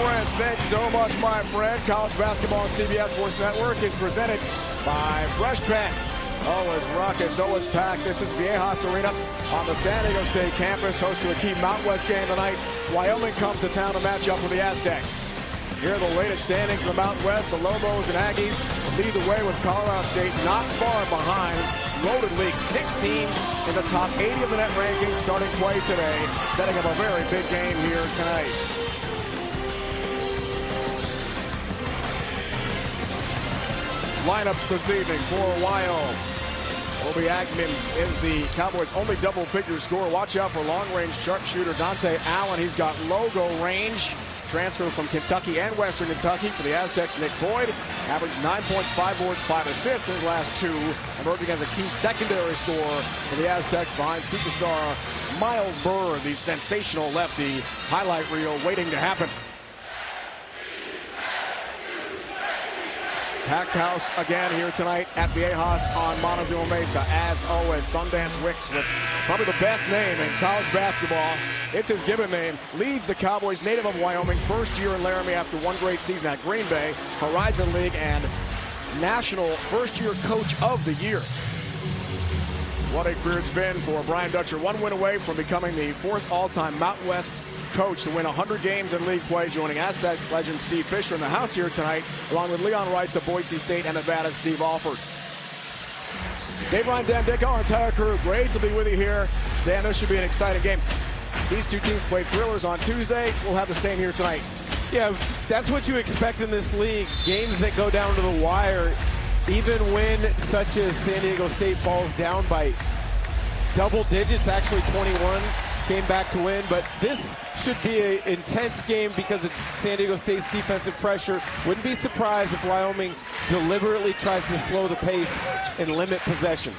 Brent, thanks so much, my friend. College basketball on CBS Sports Network is presented by Fresh Pen. Always ruckus, always packed. This is Viejas Arena on the San Diego State campus, host to a key Mountain West game tonight. Wyoming comes to town to match up with the Aztecs. Here are the latest standings in the Mountain West. The Lobos and Aggies lead the way with Colorado State not far behind. Loaded league, 6 teams in the top 80 of the net rankings starting play today, setting up a very big game here tonight. Lineups this evening for Wyoming. Obi Agnew is the Cowboys' only double-figure scorer. Watch out for long-range sharpshooter Dante Allen. He's got logo range. Transfer from Kentucky and Western Kentucky for the Aztecs. Nick Boyd averaged 9 points, 5 boards, 5 assists in his last 2, emerging as a key secondary scorer for the Aztecs behind superstar Miles Byrd, the sensational lefty. Highlight reel waiting to happen. Packed house again here tonight at Viejas on Montezuma Mesa. As always, Sundance Wicks with probably the best name in college basketball. It's his given name. Leads the Cowboys, native of Wyoming. First year in Laramie after one great season at Green Bay. Horizon League and National First-Year Coach of the Year. What a career it's been for Brian Dutcher. 1 win away from becoming the 4th all-time Mountain West coach to win 100 games in league play, joining Aztec legend Steve Fisher in the house here tonight, along with Leon Rice of Boise State and Nevada's Steve Alford. Dave Ryan, Dan Dick, our entire crew, great to be with you here. Dan, this should be an exciting game. These two teams played thrillers on Tuesday. We'll have the same here tonight. Yeah, that's what you expect in this league. Games that go down to the wire, even when such as San Diego State falls down by double digits, actually 21, came back to win. But this should be an intense game because of San Diego State's defensive pressure. Wouldn't be surprised if Wyoming deliberately tries to slow the pace and limit possessions.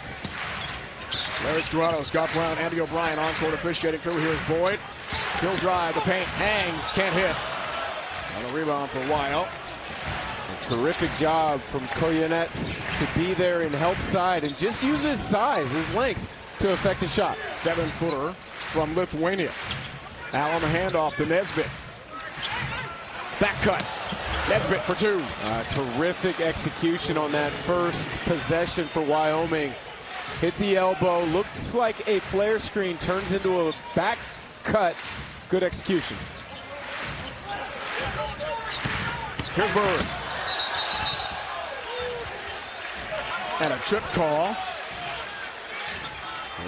Larry Scarrato, Scott Brown, Andy O'Brien on court officiating crew. Here's Boyd. He'll drive, the paint hangs, can't hit. On a rebound for Weil. A terrific job from Koyenets to be there and help side and just use his size, his length to affect the shot. 7-footer from Lithuania. Allen, the handoff to Nesbitt. Back cut. Nesbitt for 2. Terrific execution on that first possession for Wyoming. Hit the elbow. Looks like a flare screen. Turns into a back cut. Good execution. Here's Byrd. And a trip call.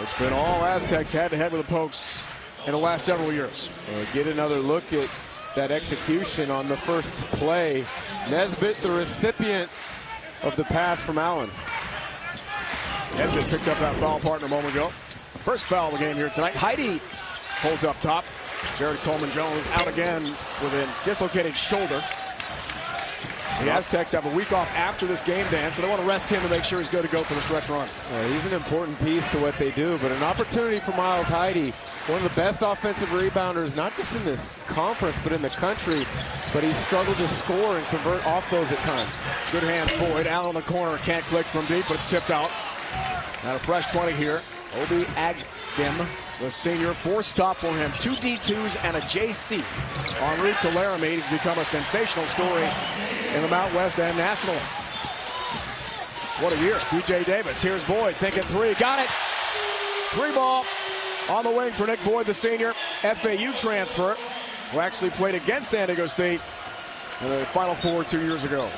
It's been all Aztecs head-to-head with the Pokes in the last several years. Get another look at that execution on the first play. Nesbitt, the recipient of the pass from Allen. Nesbitt picked up that foul partner a moment ago. First foul of the game here tonight. Heidi holds up top. Jared Coleman-Jones out again with a dislocated shoulder. The Aztecs have a week off after this game, Dan, so they want to rest him and make sure he's good to go for the stretch run. He's an important piece to what they do, but an opportunity for Miles Heidi, one of the best offensive rebounders, not just in this conference, but in the country. But he's struggled to score and convert off those at times. Good hands, Boyd. Allen in the corner, can't click from deep, but it's tipped out. Now a fresh 20 here. Obi Agnew, the senior, 4 stop for him. 2 D2s and a JC. En route to Laramie, he's become a sensational story in the Mountain West and National. What a year. BJ Davis. Here's Boyd thinking 3. Got it. 3 ball on the wing for Nick Boyd, the senior. FAU transfer, who actually played against San Diego State in the Final Four 2 years ago.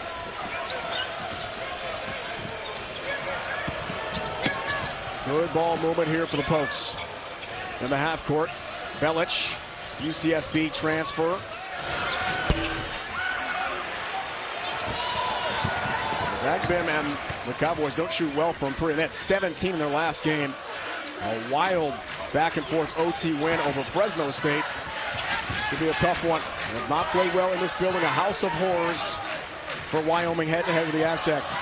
Good ball movement here for the Pokes. In the half court, Belich, UCSB transfer. Agnew and the Cowboys don't shoot well from 3. They had 17 in their last game. A wild back and forth OT win over Fresno State. This could be a tough one. They have not played well in this building. A house of horrors for Wyoming head-to-head with the Aztecs.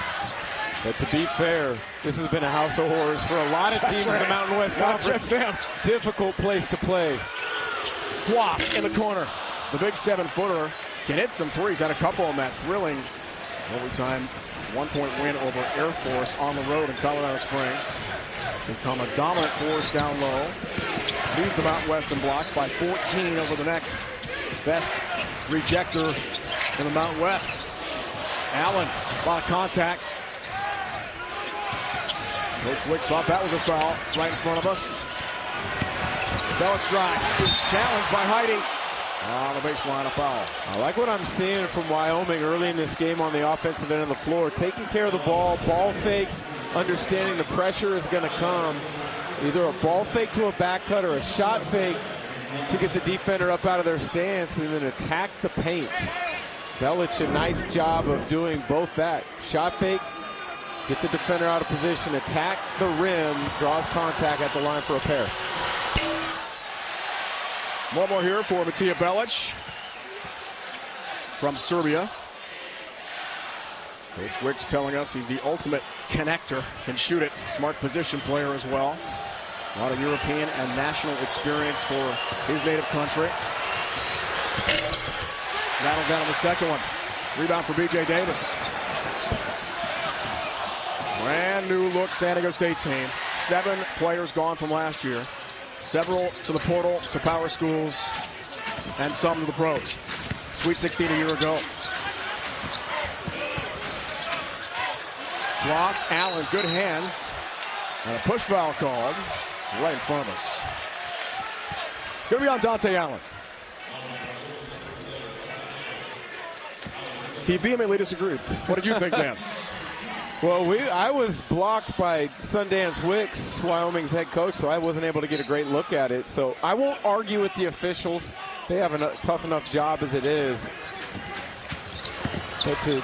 But to be fair, this has been a house of horrors for a lot of teams in the Mountain West Conference. Not just them. Difficult place to play. Quap in the corner. The big 7-footer can hit some threes. Had a couple on that thrilling overtime 1-point win over Air Force on the road in Colorado Springs. Become a dominant force down low. Leads the Mountain West in blocks by 14 over the next best rejector in the Mountain West. Allen, a lot of contact. Coach Wicks thought that was a foul right in front of us. Bell strikes. Challenged by Heidi. On the baseline, a foul. I like what I'm seeing from Wyoming early in this game on the offensive end of the floor. Taking care of the ball fakes, understanding the pressure is going to come. Either a ball fake to a back cut or a shot fake to get the defender up out of their stance and then attack the paint. Belich, a nice job of doing both that. Shot fake, get the defender out of position, attack the rim, draws contact at the line for a pair. One more here for Matija Belich from Serbia. Coach Wicks telling us he's the ultimate connector, can shoot it. Smart position player as well. A lot of European and national experience for his native country. Rattles down on the second one. Rebound for B.J. Davis. Brand new look San Diego State team. 7 players gone from last year. Several to the portal, to power schools, and some to the pros. Sweet 16 a year ago. Block, Allen, good hands. And a push foul called right in front of us. It's going to be on Dante Allen. He vehemently disagreed. What did you think, Dan? Well, I was blocked by Sundance Wicks, Wyoming's head coach, so I wasn't able to get a great look at it. So I won't argue with the officials. They have a tough enough job as it is. But to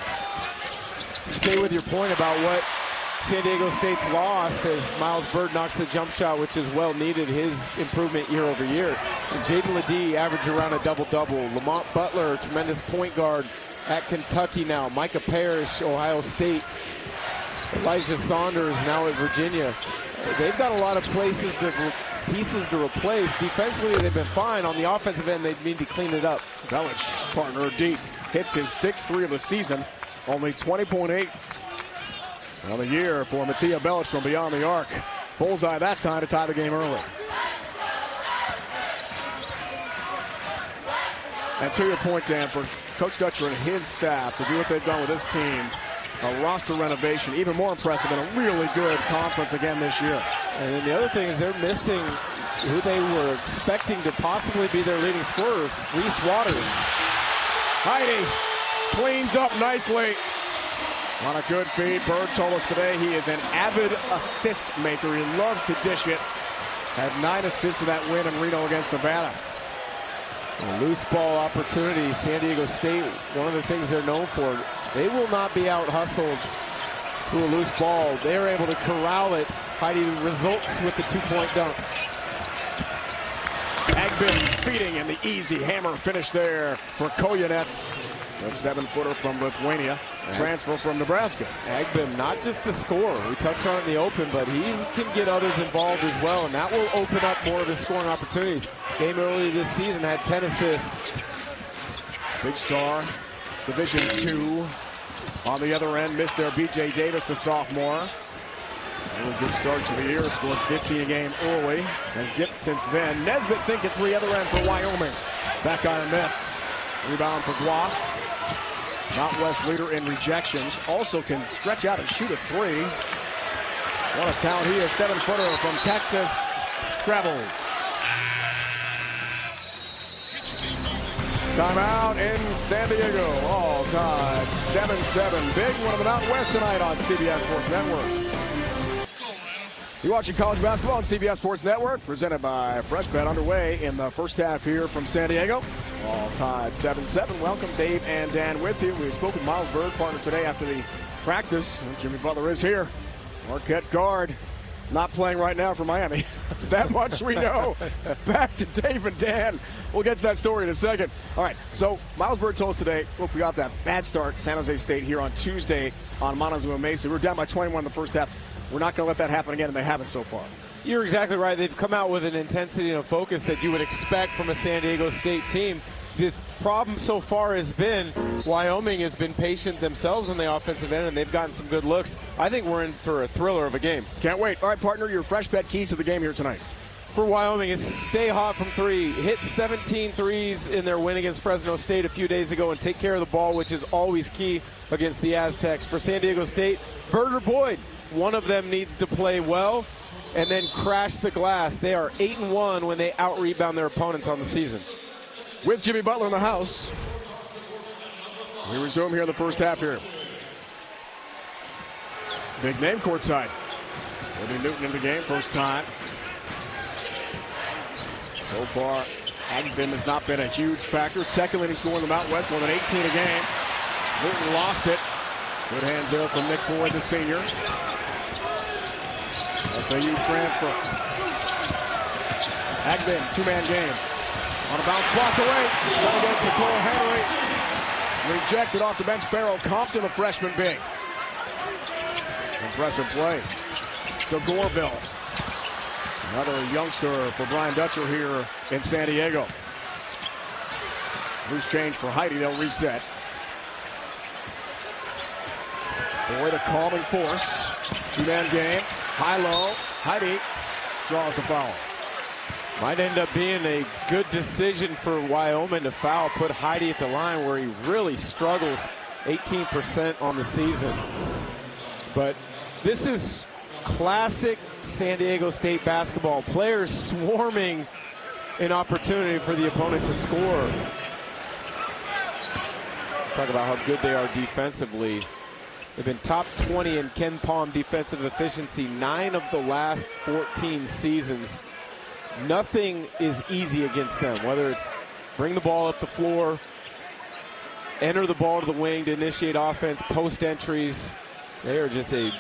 stay with your point about what San Diego State's lost as Miles Bird knocks the jump shot, which is well needed, his improvement year over year. And Jaden Ledee averaged around a double-double. Lamont Butler, tremendous point guard at Kentucky now. Micah Parrish, Ohio State. Elijah Saunders now at Virginia. They've got a lot of pieces to replace. Defensively, they've been fine. On the offensive end, they need to clean it up. Belich, partner deep, hits his 6th 3 of the season. Only 20.8 on the year for Matija Belich from beyond the arc. Bullseye that time to tie the game early. And to your point, Dan, for Coach Dutcher and his staff to do what they've done with this team, a roster renovation, even more impressive, and a really good conference again this year. And then the other thing is they're missing who they were expecting to possibly be their leading scorers, Reese Waters. Heidi cleans up nicely on a good feed. Bird told us today he is an avid assist maker. He loves to dish it. Had 9 assists in that win in Reno against Nevada. A loose ball opportunity. San Diego State, one of the things they're known for, they will not be out hustled to a loose ball. They are able to corral it. Heidi results with the 2-point dunk. Agbin feeding and the easy hammer finish there for Koyanets. The 7-footer from Lithuania, transfer from Nebraska. Agbin, not just a scorer. We touched on it in the open, but he can get others involved as well, and that will open up more of his scoring opportunities. Game earlier this season had 10 assists. Big star, Division II. On the other end, missed there B.J. Davis, the sophomore. A good start to the year, scored 15 a game early. Has dipped since then. Nesbitt thinking 3 other end for Wyoming. Back on a miss. Rebound for Guaf. Mountain West leader in rejections. Also can stretch out and shoot a 3. What a talent he is. 7-footer from Texas. Travels. Timeout in San Diego. All tied 7-7. Big one of the Mountain West tonight on CBS Sports Network. You're watching college basketball on CBS Sports Network, presented by Fresh Bet, underway in the first half here from San Diego. All tied 7-7. Welcome, Dave and Dan with you. We spoke with Miles Bird, partner today after the practice. Jimmy Butler is here. Marquette guard, not playing right now for Miami. That much we know. Back to Dave and Dan. We'll get to that story in a second. All right, so Miles Bird told us today, look, we got that bad start, San Jose State, here on Tuesday on Montezuma Mesa. We were down by 21 in the first half. We're not going to let that happen again, and they haven't so far. You're exactly right. They've come out with an intensity and a focus that you would expect from a San Diego State team. The problem so far has been Wyoming has been patient themselves on the offensive end, and they've gotten some good looks. I think we're in for a thriller of a game. Can't wait. All right, partner, your Fresh Bet keys to the game here tonight. for Wyoming is stay hot from three. Hit 17 threes in their win against Fresno State a few days ago and take care of the ball, which is always key against the Aztecs. For San Diego State, Bird or Boyd, one of them needs to play well and then crash the glass. They are 8-1 when they out-rebound their opponents on the season. With Jimmy Butler in the house, we resume here in the first half here. Big name courtside. Woody Newton in the game, first time. So far, Agbin has not been a huge factor. Second leading scorer in the Mountain West, more than 18 a game. Newton lost it. Good hands there from Nick Boyd, the senior. FAU transfer. Agbin, two-man game. On a bounce, blocked away. Gonna get to Cole Henry. Rejected off the bench. Farrell Compton, the freshman big. Impressive play. To Goreville. Another youngster for Brian Dutcher here in San Diego. Loose change for Heidi. They'll reset. Boyd, a calming force. Two-man game. High-low. Heidi draws the foul. Might end up being a good decision for Wyoming to foul. Put Heidi at the line where he really struggles. 18% on the season. But this is classic San Diego State basketball. Players swarming an opportunity for the opponent to score. Talk about how good they are defensively. They've been top 20 in Ken Palm defensive efficiency 9 of the last 14 seasons. Nothing is easy against them, whether it's bring the ball up the floor, enter the ball to the wing to initiate offense, post entries. They are just a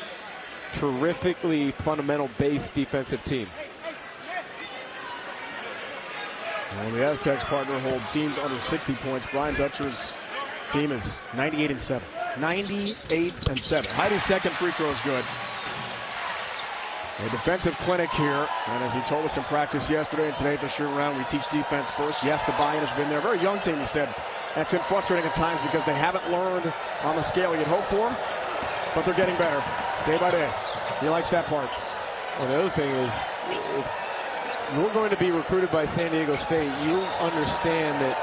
terrifically fundamental base defensive team. Well, the Aztecs partner hold teams under 60 points. Brian Dutcher's team is 98-7. 98-7. Heidi's second free throw is good. A defensive clinic here, and as he told us in practice yesterday and today at the shooting round, we teach defense first. Yes, the buy-in has been there. Very young team, he said. That's been frustrating at times because they haven't learned on the scale you'd hope for, but they're getting better day by day. He likes that part. And the other thing is, if you're going to be recruited by San Diego State, you understand that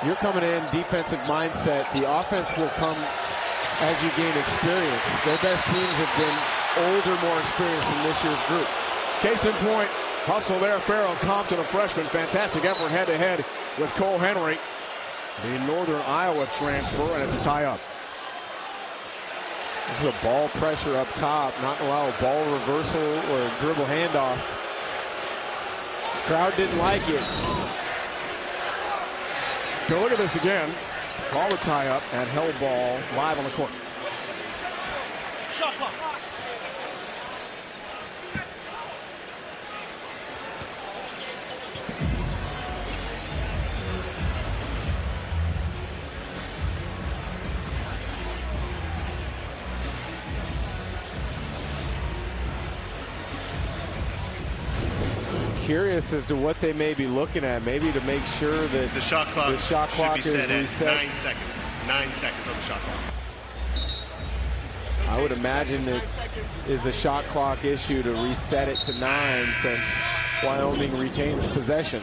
you're coming in defensive mindset. The offense will come as you gain experience. Their best teams have been older, more experienced than this year's group. Case in point, hustle there. Farrell Compton, a freshman. Fantastic effort head-to-head with Cole Henry, the Northern Iowa transfer, and it's a tie-up. This is a ball pressure up top, not allow a ball reversal or a dribble handoff. Crowd didn't like it. Go look at this again. Call the tie-up and held ball live on the court. Shot clock. Curious as to what they may be looking at, maybe to make sure that the shot clock is reset. 9 seconds. 9 seconds on the shot clock. I would imagine it is a shot clock issue to reset it to 9 since Wyoming retains possession.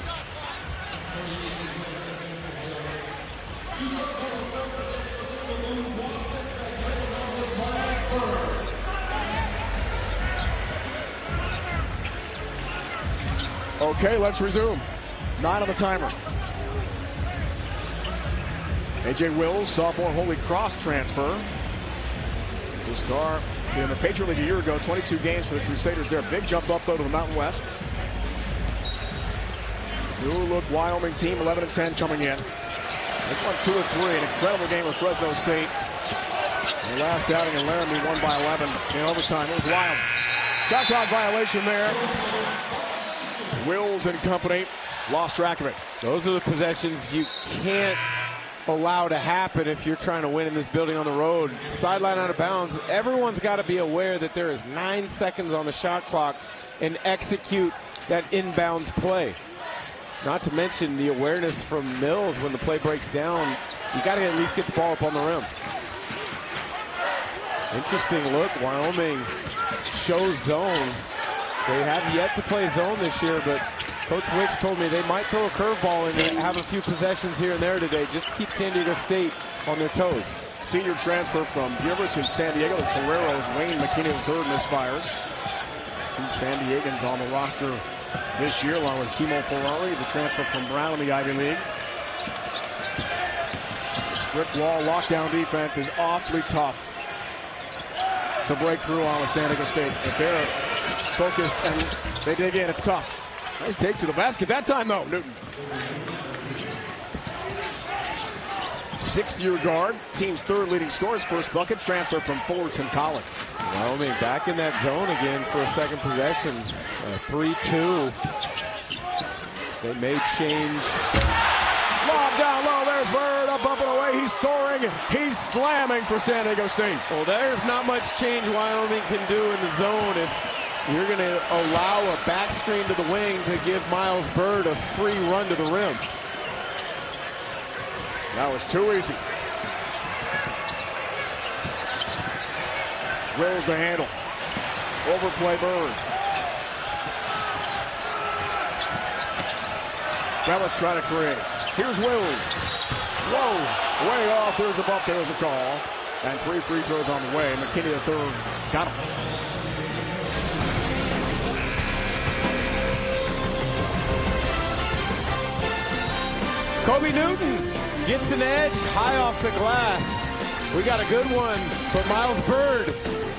Okay, let's resume. 9 on the timer. A.J. Wills, sophomore Holy Cross transfer. To start in the Patriot League a year ago, 22 games for the Crusaders there. Big jump up, though, to the Mountain West. New look Wyoming team, 11-10 coming in. They won 2 of 3. An incredible game with Fresno State. The last outing in Laramie won by 11 in overtime. It was wild. Shot clock violation there. Wills and company lost track of it. Those are the possessions you can't allow to happen if you're trying to win in this building on the road. Sideline out of bounds. Everyone's got to be aware that there is 9 seconds on the shot clock and execute that inbounds play. Not to mention the awareness from Mills when the play breaks down. You got to at least get the ball up on the rim. Interesting look. Wyoming shows zone. They have yet to play zone this year, but Coach Wicks told me they might throw a curveball and have a few possessions here and there today just to keep San Diego State on their toes. Senior transfer from the University of San Diego, the Toreros, Wayne McKinney III misfires. 2 San Diegans on the roster this year, along with Kimo Ferrari, the transfer from Brown in the Ivy League. This brick wall lockdown defense is awfully tough to break through on with San Diego State. If they're focused and they dig in, it's tough. Nice take to the basket that time, though. Newton. 6th-year guard, team's 3rd leading scorer, first bucket, transfer from Fullerton College. Wyoming back in that zone again for a second possession. 3-2. They may change. Lob down low. There's Bird up and away. He's soaring. He's slamming for San Diego State. Well, there's not much change Wyoming can do in the zone if you're going to allow a back screen to the wing to give Miles Bird a free run to the rim. That was too easy. Wills the handle. Overplay Bird. Now let's try to create. Here's Wills. Whoa, way off. There's a bump. There's a call. And 3 free throws on the way. McKinney III got him. Kobe Newton gets an edge high off the glass. We got a good one, but Miles Bird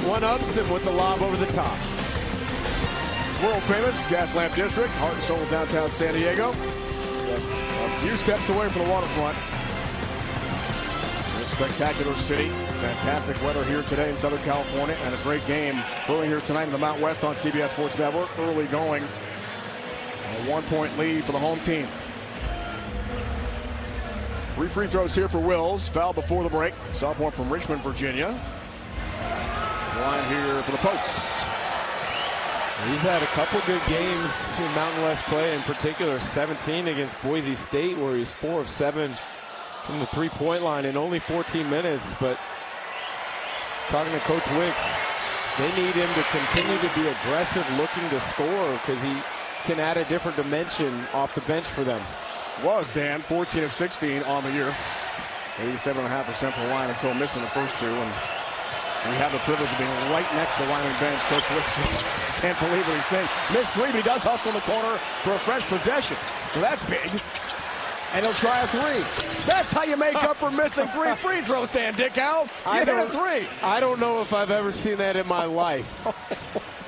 one-ups him with the lob over the top. World famous Gaslamp District, heart and soul of downtown San Diego. Just a few steps away from the waterfront. This spectacular city. Fantastic weather here today in Southern California, and a great game brewing here tonight in the Mount West on CBS Sports Network. Early going. A 1-point lead for the home team. 3 free throws here for Wills. Foul before the break. Sophomore from Richmond, Virginia. Line here for the Pokes. He's had a couple good games in Mountain West play, in particular 17 against Boise State, where he's 4 of 7 from the 3-point line in only 14 minutes. But talking to Coach Wicks, they need him to continue to be aggressive, looking to score, because he can add a different dimension off the bench for them. Was Dan 14 of 16 on the year, 87.5% from the line until missing the first 2, and we have the privilege of being right next to the Wyoming bench. Coach Wicks just can't believe what he's saying. Missed 3, but he does hustle in the corner for a fresh possession, so that's big. And he'll try a 3. That's how you make up for missing 3 free throws, Dan Dickow. You hit a 3. I don't know if I've ever seen that in my life.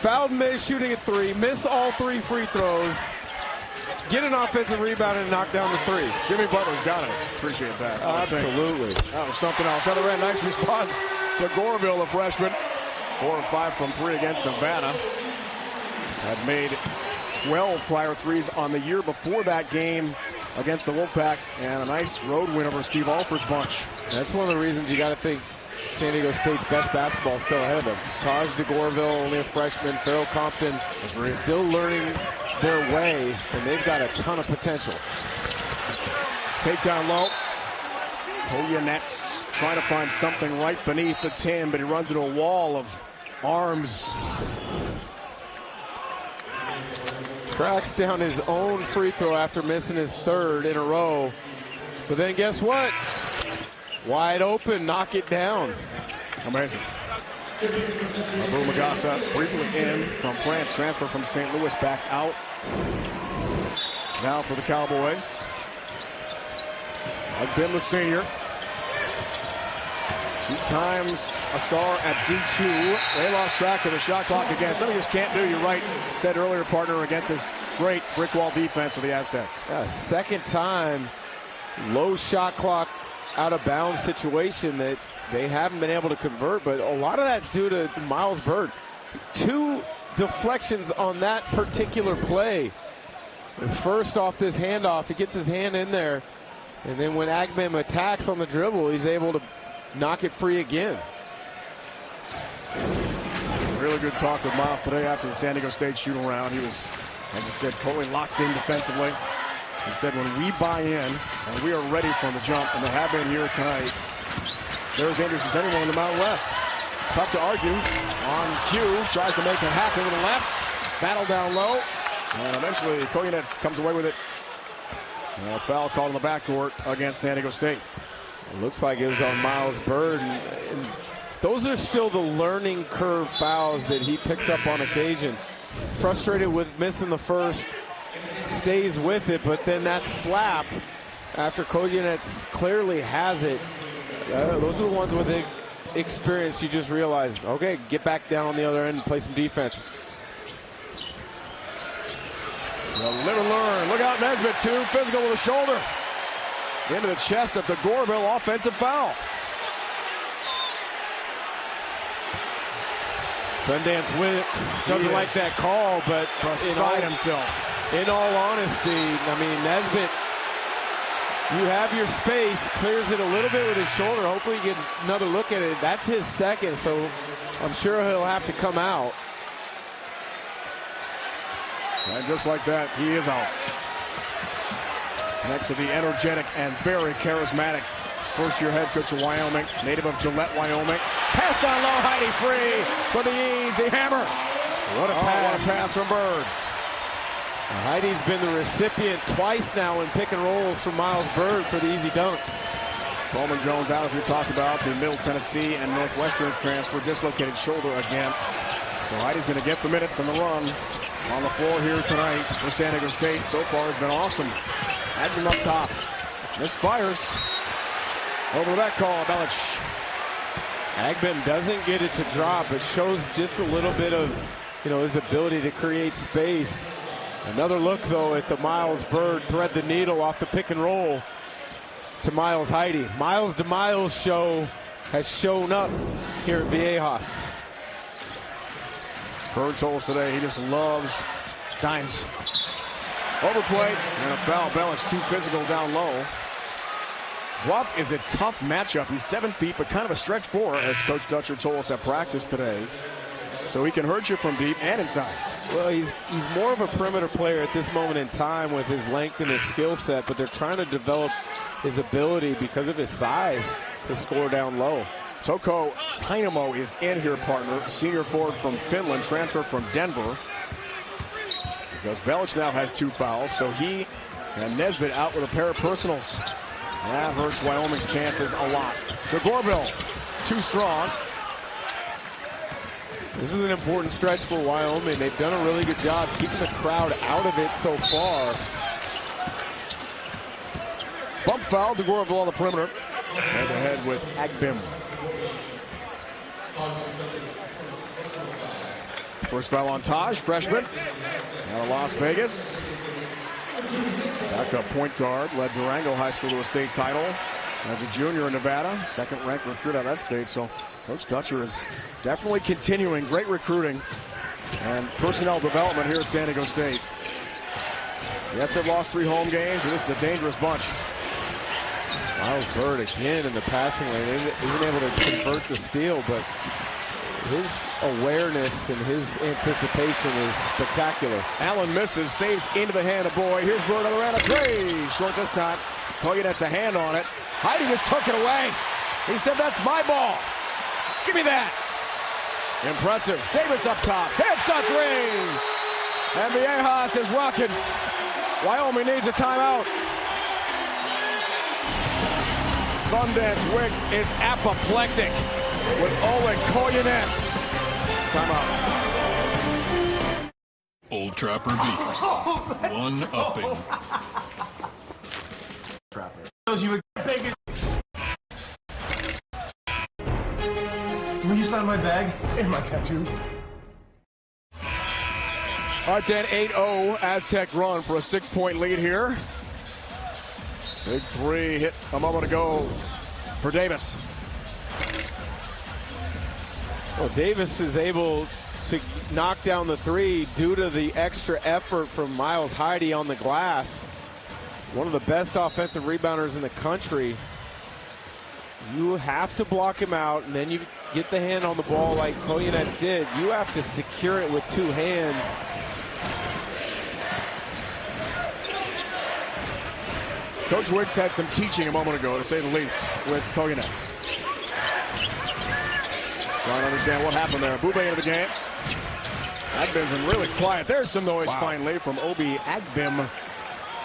Fouled miss, shooting a 3, miss all 3 free throws. Get an offensive rebound and knock down the 3. Jimmy Butler's got it. Appreciate that. Absolutely. That was something else. Other end, nice response to Goreville, the freshman. 4 of 5 from 3 against Nevada. Had made 12 prior 3s on the year before that game against the Wolfpack. And a nice road win over Steve Alford's bunch. That's one of the reasons you got to think San Diego State's best basketball is still ahead of them. Taj DeGorville, only a freshman. Farrell Compton still learning their way, and they've got a ton of potential. Takedown low. Hoya Nets trying to find something right beneath the 10, but he runs into a wall of arms. Tracks down his own free throw after missing his 3rd in a row. But then guess what? Wide open, knock it down. Amazing. Abu Magassa briefly in from France, transfer from St. Louis back out. Now for the Cowboys. I've been the senior. 2 times a star at D2. They lost track of the shot clock again. Something you just can't do. You're right. Said earlier, partner, against this great brick wall defense of the Aztecs. Yeah, second time, low shot clock, out of bounds situation that they haven't been able to convert, but a lot of that's due to Miles Bird. 2 deflections on that particular play. First off this handoff, he gets his hand in there, and then when Agman attacks on the dribble, he's able to knock it free again. Really good talk with Miles today after the San Diego State shoot-around. He was, as I said, totally locked in defensively. He said when we buy in and we are ready from the jump, and they have been here tonight, they're as dangerous as anyone in the Mountain West. Tough to argue. On cue, tries to make it happen with the left. Battle down low. And eventually, Koyunets comes away with it. A foul called in the backcourt against San Diego State. It looks like it was on Miles Bird. And those are still the learning curve fouls that he picks up on occasion. Frustrated with missing the first, stays with it, but then that slap after Koyunets clearly has it. Those are the ones with the experience you just realize, okay, get back down on the other end and play some defense. Well, live and learn. Look out, Nesbitt, too. Physical with the shoulder. Into the chest of the Gorville, offensive foul. Sundance Wicks doesn't like that call, but beside himself. In all honesty, I mean, Nesbitt, you have your space, clears it a little bit with his shoulder. Hopefully you get another look at it. That's his second, so I'm sure he'll have to come out. And just like that, he is out. Next to the energetic and very charismatic first-year head coach of Wyoming, native of Gillette, Wyoming. Pass down low, Heidi free for the easy hammer. What a pass. What a pass from Bird. Heidi's been the recipient twice now in pick and rolls from Miles Bird for the easy dunk. Bowman Jones out, as we talked about, the Middle Tennessee and Northwestern transfer, dislocated shoulder again. So Heidi's going to get the minutes and the run on the floor here tonight for San Diego State. So far has been awesome. Agnew up top. Misfires. Over that call, Belich. Agbem doesn't get it to drop. It shows just a little bit of, his ability to create space. Another look, though, at the Miles Bird thread the needle off the pick and roll to Miles Heidi. Miles to Miles show has shown up here at Viejas. Bird told us today he just loves dimes. Overplay and a foul. Belich too physical down low. Ruff is a tough matchup. He's 7 feet, but kind of a stretch four, as Coach Dutcher told us at practice today. So he can hurt you from deep and inside. Well, he's more of a perimeter player at this moment in time with his length and his skill set, but they're trying to develop his ability because of his size to score down low. Toko Tainamo is in here, partner. Senior forward from Finland, transfer from Denver. Because Belich now has 2 fouls, so he and Nesbitt out with a pair of personals. That hurts Wyoming's chances a lot. The Gorville, too strong. This is an important stretch for Wyoming. They've done a really good job keeping the crowd out of it so far. Bump foul, the Gorville on the perimeter. Head-to-head with Agbim. First foul on Taj, freshman. Out of Las Vegas. Backup point guard, led Durango High School to a state title as a junior in Nevada. Second-ranked recruit out of that state. So Coach Dutcher is definitely continuing great recruiting and personnel development here at San Diego State. Yes, they've lost 3 home games, but this is a dangerous bunch. Miles Bird again in the passing lane. Isn't able to convert the steal, but his awareness and his anticipation is spectacular. Allen misses, saves into the hand of Boyd. Here's Bird on the round of 3. Short this time. Koyunets a hand on it. Heidi just took it away. He said, that's my ball. Give me that. Impressive. Davis up top. Hits a 3. And Viejas is rocking. Wyoming needs a timeout. Sundance Wicks is apoplectic with Oleg Koyunets. Timeout. Old Trapper Beefs. One-upping. Trapper. Shows you a big. Will you sign my bag and my tattoo? All right, then 8-0 Aztec run for a 6-point lead here. Big 3 hit a moment ago for Davis. Well, Davis is able to knock down the 3 due to the extra effort from Miles Heidi on the glass. One of the best offensive rebounders in the country. You have to block him out, and then you get the hand on the ball like Koyunets did. You have to secure it with 2 hands. Coach Wicks had some teaching a moment ago, to say the least, with Koyunets. Trying to understand what happened there. Boubet into the game. Agbim's been really quiet. There's some noise finally from Obi Agbim,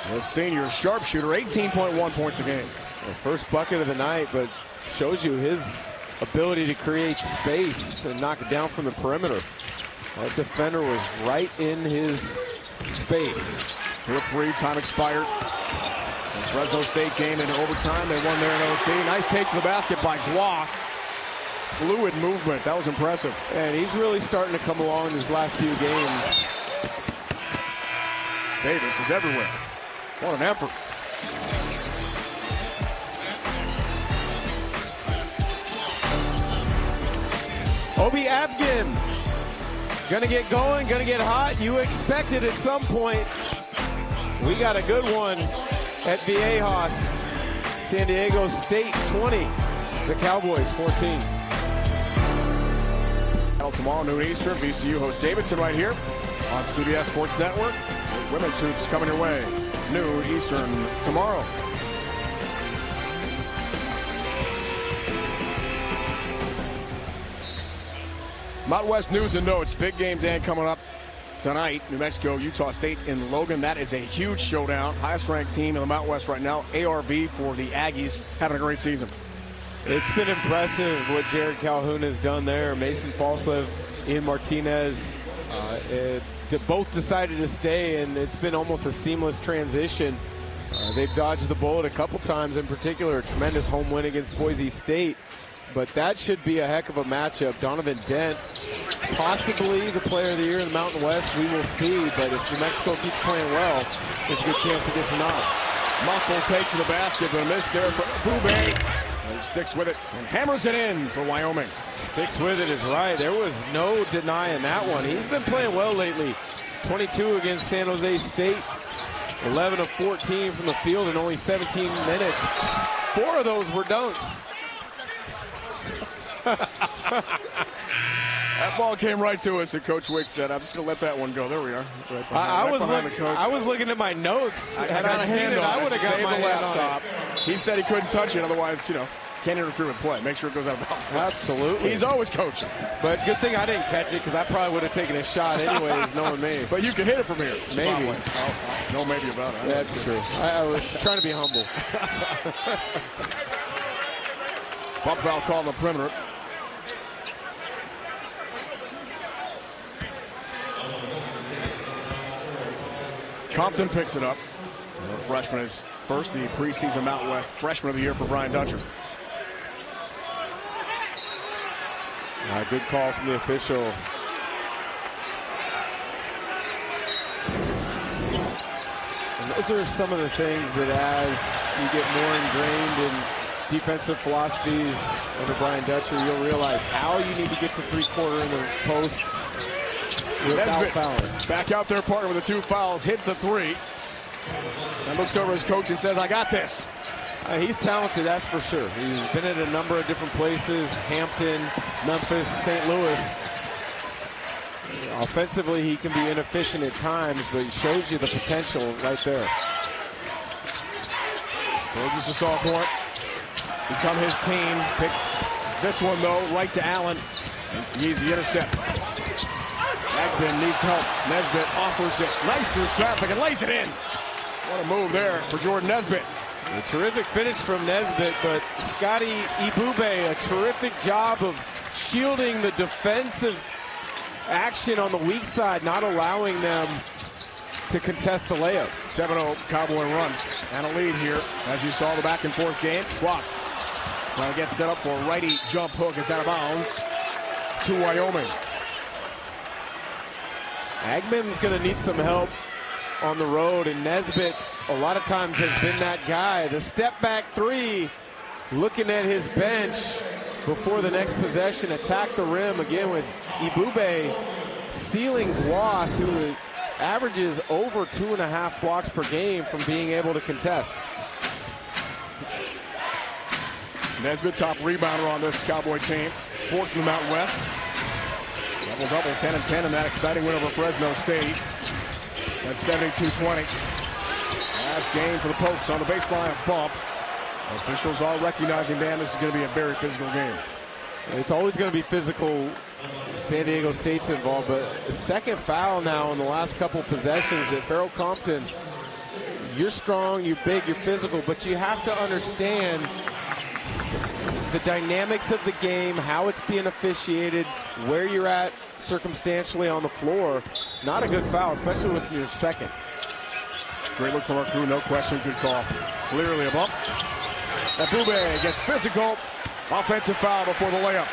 the senior sharpshooter, 18.1 points a game. The first bucket of the night, but shows you his ability to create space and knock it down from the perimeter. That defender was right in his space. Here 3, time expired. The Fresno State game in overtime. They won there in OT. Nice take to the basket by Guaf. Fluid movement. That was impressive. And he's really starting to come along in his last few games. Davis is everywhere. What an effort. Obi Agbim. Gonna get going, gonna get hot. You expect it at some point. We got a good one at Viejas. San Diego State 20. The Cowboys 14. Tomorrow, noon Eastern, VCU hosts Davidson right here on CBS Sports Network. Women's hoops coming your way, noon Eastern tomorrow. Mountain West news and notes. Big game day coming up tonight. New Mexico, Utah State in Logan. That is a huge showdown. Highest ranked team in the Mountain West right now. ARV for the Aggies. Having a great season. It's been impressive what Jared Calhoun has done there. Mason Falslev, Ian Martinez, both decided to stay, and it's been almost a seamless transition. They've dodged the bullet a couple times, in particular a tremendous home win against Boise State. But that should be a heck of a matchup. Donovan Dent, possibly the player of the year in the Mountain West. We will see. But if New Mexico keeps playing well, there's a good chance he gets a nod. Muscle take to the basket, but a miss there for Bube. He sticks with it and hammers it in for Wyoming. Sticks with it is right. There was no denying that one. He's been playing well lately. 22 against San Jose State. 11 of 14 from the field in only 17 minutes. 4 of those were dunks. That ball came right to us, and Coach Wick said, I'm just going to let that one go. There we are. Right I was looking at my notes. Had I hand it, I would have got my laptop. He said he couldn't touch it, otherwise, can't interfere with play. Make sure it goes out of bounds. Absolutely. He's always coaching. But good thing I didn't catch it, because I probably would have taken a shot anyways, knowing me. But you can hit it from here. Maybe. No maybe about it. That's true. I was trying to be humble. Bump foul call on the perimeter. Compton picks it up. The freshman is first, the preseason Mountain West freshman of the year for Brian Dutcher. Good call from the official. And those are some of the things that as you get more ingrained in defensive philosophies under Brian Dutcher, you'll realize how you need to get to three-quarter in the post without fouling. Back out there, partner with the 2 fouls, hits a 3. And looks over his coach and says, I got this. He's talented, that's for sure. He's been at a number of different places, Hampton, Memphis, St. Louis. Offensively, he can be inefficient at times, but he shows you the potential right there. Burgess is all court. Become his team. Picks this one, though, right to Allen. It's the easy intercept. Agbin needs help. Nesbitt offers it. Nice through traffic and lays it in. What a move there for Jordan Nesbitt. A terrific finish from Nesbitt, but Scotty Ibube, a terrific job of shielding the defensive action on the weak side, not allowing them to contest the layup. 7-0 Cowboy run and a lead here. As you saw, the back and forth game. Guap trying to get set up for a righty jump hook. It's out of bounds to Wyoming. Agbin's going to need some help on the road, and Nesbitt a lot of times has been that guy. The step back 3, looking at his bench before the next possession, attack the rim again with Ibube sealing Guath, who averages over 2.5 blocks per game from being able to contest. Nesbitt, top rebounder on this Cowboy team. 4th in the Mountain West. Double-double, 10 and 10 in that exciting win over Fresno State. At 72-20. Last game for the Pokes on the baseline, a bump. Officials are recognizing, man, this is going to be a very physical game. It's always going to be physical San Diego State's involved, but a second foul now in the last couple possessions that Farrell Compton, you're strong, you're big, you're physical, but you have to understand the dynamics of the game, how it's being officiated, where you're at circumstantially on the floor. Not a good foul, especially with your second. Great look from our crew, no question, good call. Clearly a bump. And Bube gets physical. Offensive foul before the layup.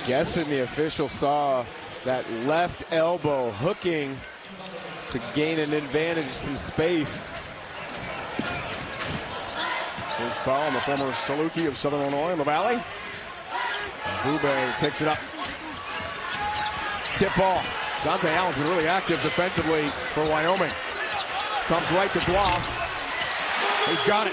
I'm guessing the official saw that left elbow hooking to gain an advantage, some space. First foul on the former Saluki of Southern Illinois in the Valley. Bube picks it up. Tip ball. Dante Allen's been really active defensively for Wyoming. Comes right to Gloff. He's got it.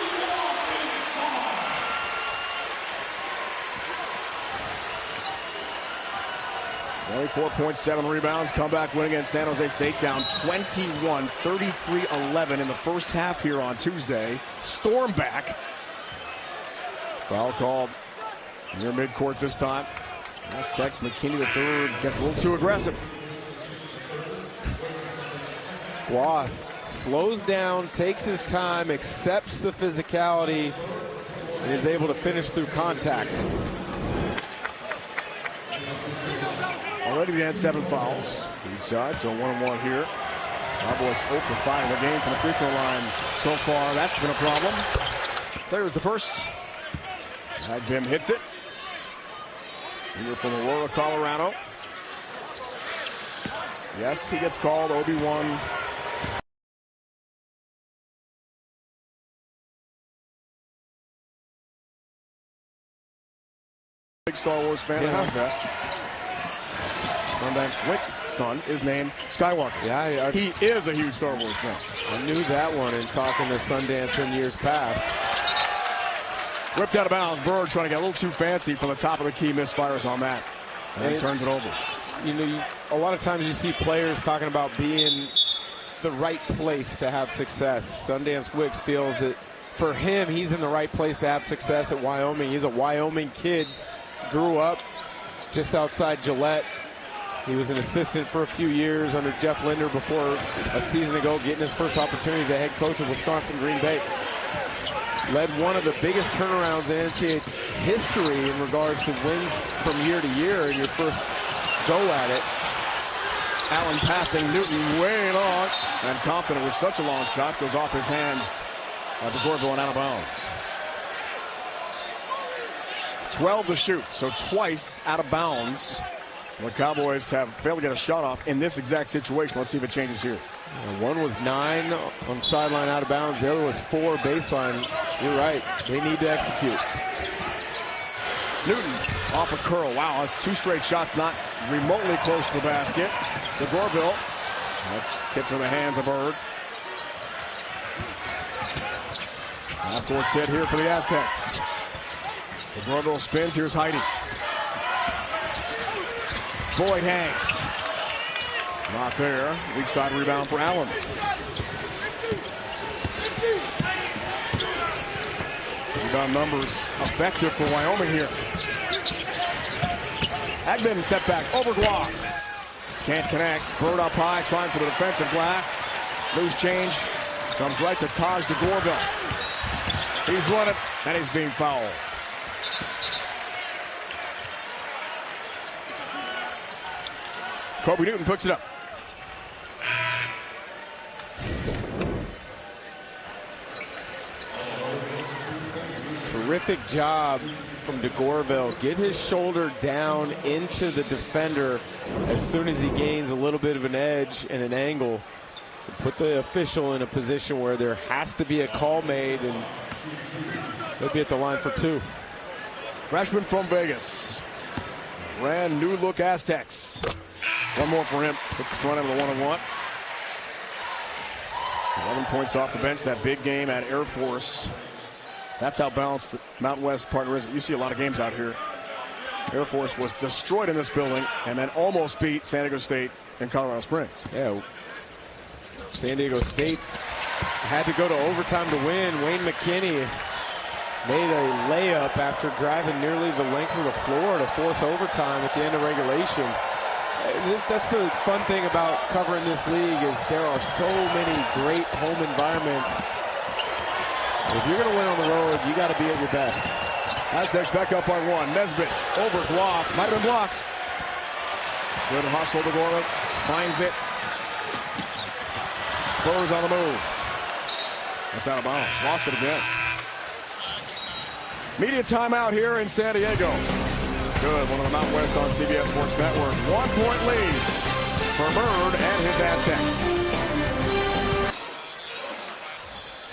Only 4.7 rebounds. Comeback win against San Jose State, down 21, 33-11 in the first half here on Tuesday. Storm back. Foul called near midcourt this time. Last text, McKinney III gets a little too aggressive. Gloff slows down, takes his time, accepts the physicality, and is able to finish through contact. Already they had 7 fouls each side, so 1-1 here. Cowboys 0 for 5 in the game from the free throw line so far. That's been a problem. There's the first. Bim hits it. Senior from Aurora, Colorado. Yes, he gets called. Obi-Wan. Big Star Wars fan. Yeah. Sundance Wick's son is named Skywalker. Yeah, he is a huge Star Wars fan. I knew that one in talking to Sundance in years past. Whipped out of bounds. Bird trying to get a little too fancy from the top of the key. Misfires on that. And he turns it over. You know, a lot of times you see players talking about being the right place to have success. Sundance Wicks feels that for him, he's in the right place to have success at Wyoming. He's a Wyoming kid. Grew up just outside Gillette. He was an assistant for a few years under Jeff Linder before a season ago getting his first opportunity as the head coach of Wisconsin Green Bay. Led one of the biggest turnarounds in NCAA history in regards to wins from year to year in your first go at it. Allen passing, Newton way long. And Compton, it was such a long shot, goes off his hands at the Gorville and out of bounds. 12 to shoot, so twice out of bounds. The Cowboys have failed to get a shot off in this exact situation. Let's see if it changes here. One was 9 on sideline out of bounds. The other was 4 baseline. You're right. They need to execute. Newton off a curl. Wow, that's 2 straight shots not remotely close to the basket. The Gorville. That's tipped in the hands of Bird. Half-court set here for the Aztecs. The Gorville spins. Here's Heidi. Boyd hangs. Not there. Weak side rebound for Allen. Rebound numbers effective for Wyoming here. Agnew step back over Gloff. Can't connect. Bird up high, trying for the defensive glass. Loose change. Comes right to Taj DeGorville. He's running, and he's being fouled. Kobe Newton puts it up. Terrific job from DeGorville. Get his shoulder down into the defender as soon as he gains a little bit of an edge and an angle. Put the official in a position where there has to be a call made, and he'll be at the line for 2. Freshman from Vegas. Brand new look Aztecs. One more for him. Puts the front end of the 1-on-1. 11 points off the bench. That big game at Air Force. That's how balanced the Mountain West partner is. You see a lot of games out here. Air Force was destroyed in this building and then almost beat San Diego State in Colorado Springs. Yeah. San Diego State had to go to overtime to win. Wayne McKinney made a layup after driving nearly the length of the floor to force overtime at the end of regulation. That's the fun thing about covering this league is there are so many great home environments. If you're going to win on the road, you got to be at your best. Aztecs back up by one. Nesbitt over Gloff. Might have been blocked. Good hustle to Gorman. Finds it. Spurs on the move. That's out of bounds. Lost it again. Media timeout here in San Diego. Good. One of the Mountain West on CBS Sports Network. 1 point lead for Bird and his Aztecs.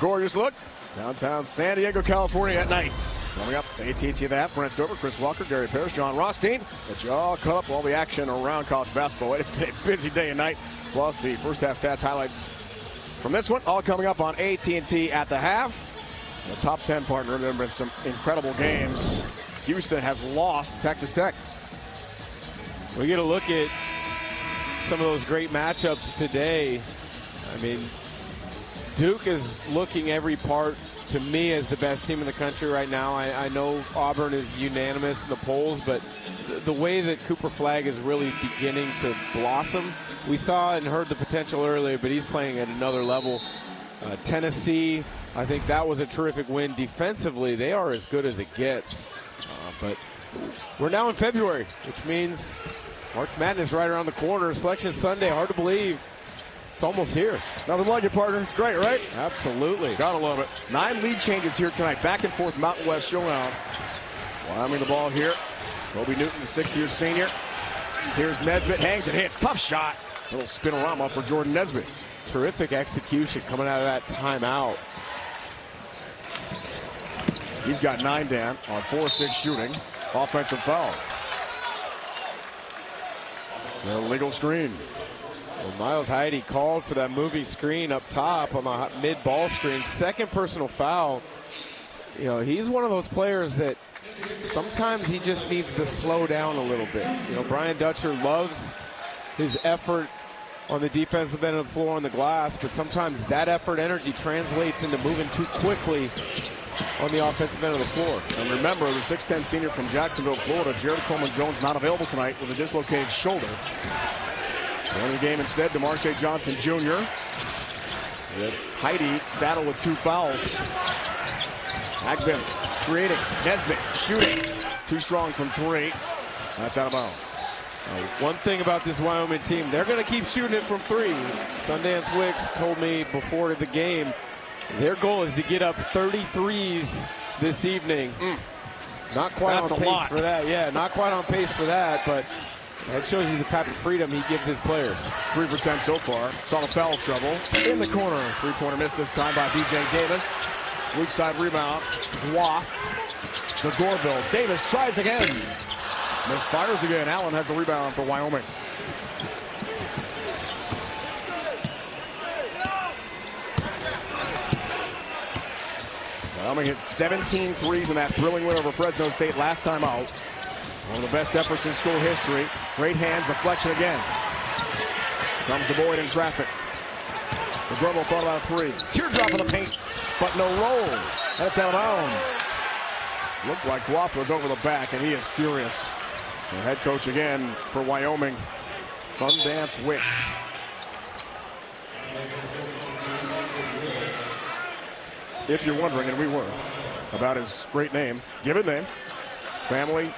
Gorgeous look. Downtown San Diego, California at night. Coming up, AT&T The App, Brent Stover, Chris Walker, Gary Parrish, John Rothstein. Get you all caught up all the action around college basketball. It's been a busy day and night. Plus the first half stats highlights from this one, all coming up on AT&T at the half. The top 10 partner, there have been some incredible games. Houston has lost Texas Tech. We get a look at some of those great matchups today. I mean, Duke is looking every part to me as the best team in the country right now. I know Auburn is unanimous in the polls, but the way that Cooper Flagg is really beginning to blossom, we saw and heard the potential earlier, but he's playing at another level. Tennessee, I think that was a terrific win. Defensively, they are as good as it gets. But we're now in February, which means March Madness right around the corner. Selection Sunday, hard to believe. It's almost here. Nothing like it, partner. It's great, right? Absolutely. Gotta love it. 9 lead changes here tonight. Back and forth Mountain West showdown. Wyoming the ball here. Kobe Newton, the 6-year senior. Here's Nesbitt. Hangs and hits. Tough shot. Little spinorama for Jordan Nesbitt. Terrific execution coming out of that timeout. He's got 9 down on 4-6 shooting. Offensive foul. The illegal screen. Well, Miles Heide called for that moving screen up top on the mid-ball screen. Second personal foul. You know, he's one of those players that sometimes he just needs to slow down a little bit. You know, Brian Dutcher loves his effort on the defensive end of the floor on the glass, but sometimes that effort energy translates into moving too quickly on the offensive end of the floor. And remember, the 6'10 senior from Jacksonville, Florida, Jared Coleman-Jones, not available tonight with a dislocated shoulder. In the game instead, DeMarshe Johnson Jr. Heide saddled with 2 fouls. Agbin creating. Nesbitt shooting. Too strong from 3. That's out of bounds. One thing about this Wyoming team, they're going to keep shooting it from 3. Sundance Wicks told me before the game, their goal is to get up 33s this evening. Not quite on pace for that. Yeah, not quite on pace for that, but that shows you the type of freedom he gives his players. 3 for 10 so far. Saw the foul trouble. In the corner. 3-pointer miss this time by B.J. Davis. Weak side rebound. Waff. The Gorville. Davis tries again. Misfires again. Allen has the rebound for Wyoming. Wyoming hit 17 threes in that thrilling win over Fresno State last time out. One of the best efforts in school history. Great hands, deflection again. Comes to Boyd in traffic. The Gorville thought about 3. Teardrop in the paint, but no roll. That's out of bounds. Looked like Waff was over the back, and he is furious. The head coach again for Wyoming, Sundance Wicks. If you're wondering, and we were, about his great name, given name, family,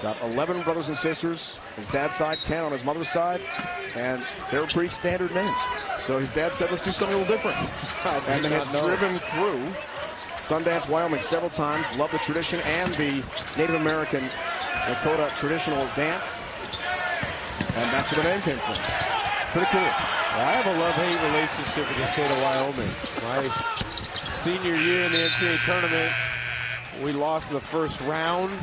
got 11 brothers and sisters. His dad's side, 10 on his mother's side, and they're a pretty standard name. So his dad said, let's do something a little different. And they had driven through Sundance, Wyoming several times. Love the tradition and the Native American Lakota traditional dance. And that's where the name came from. Pretty cool. I have a love-hate relationship with the state of Wyoming. My senior year in the NCAA tournament, we lost in the first round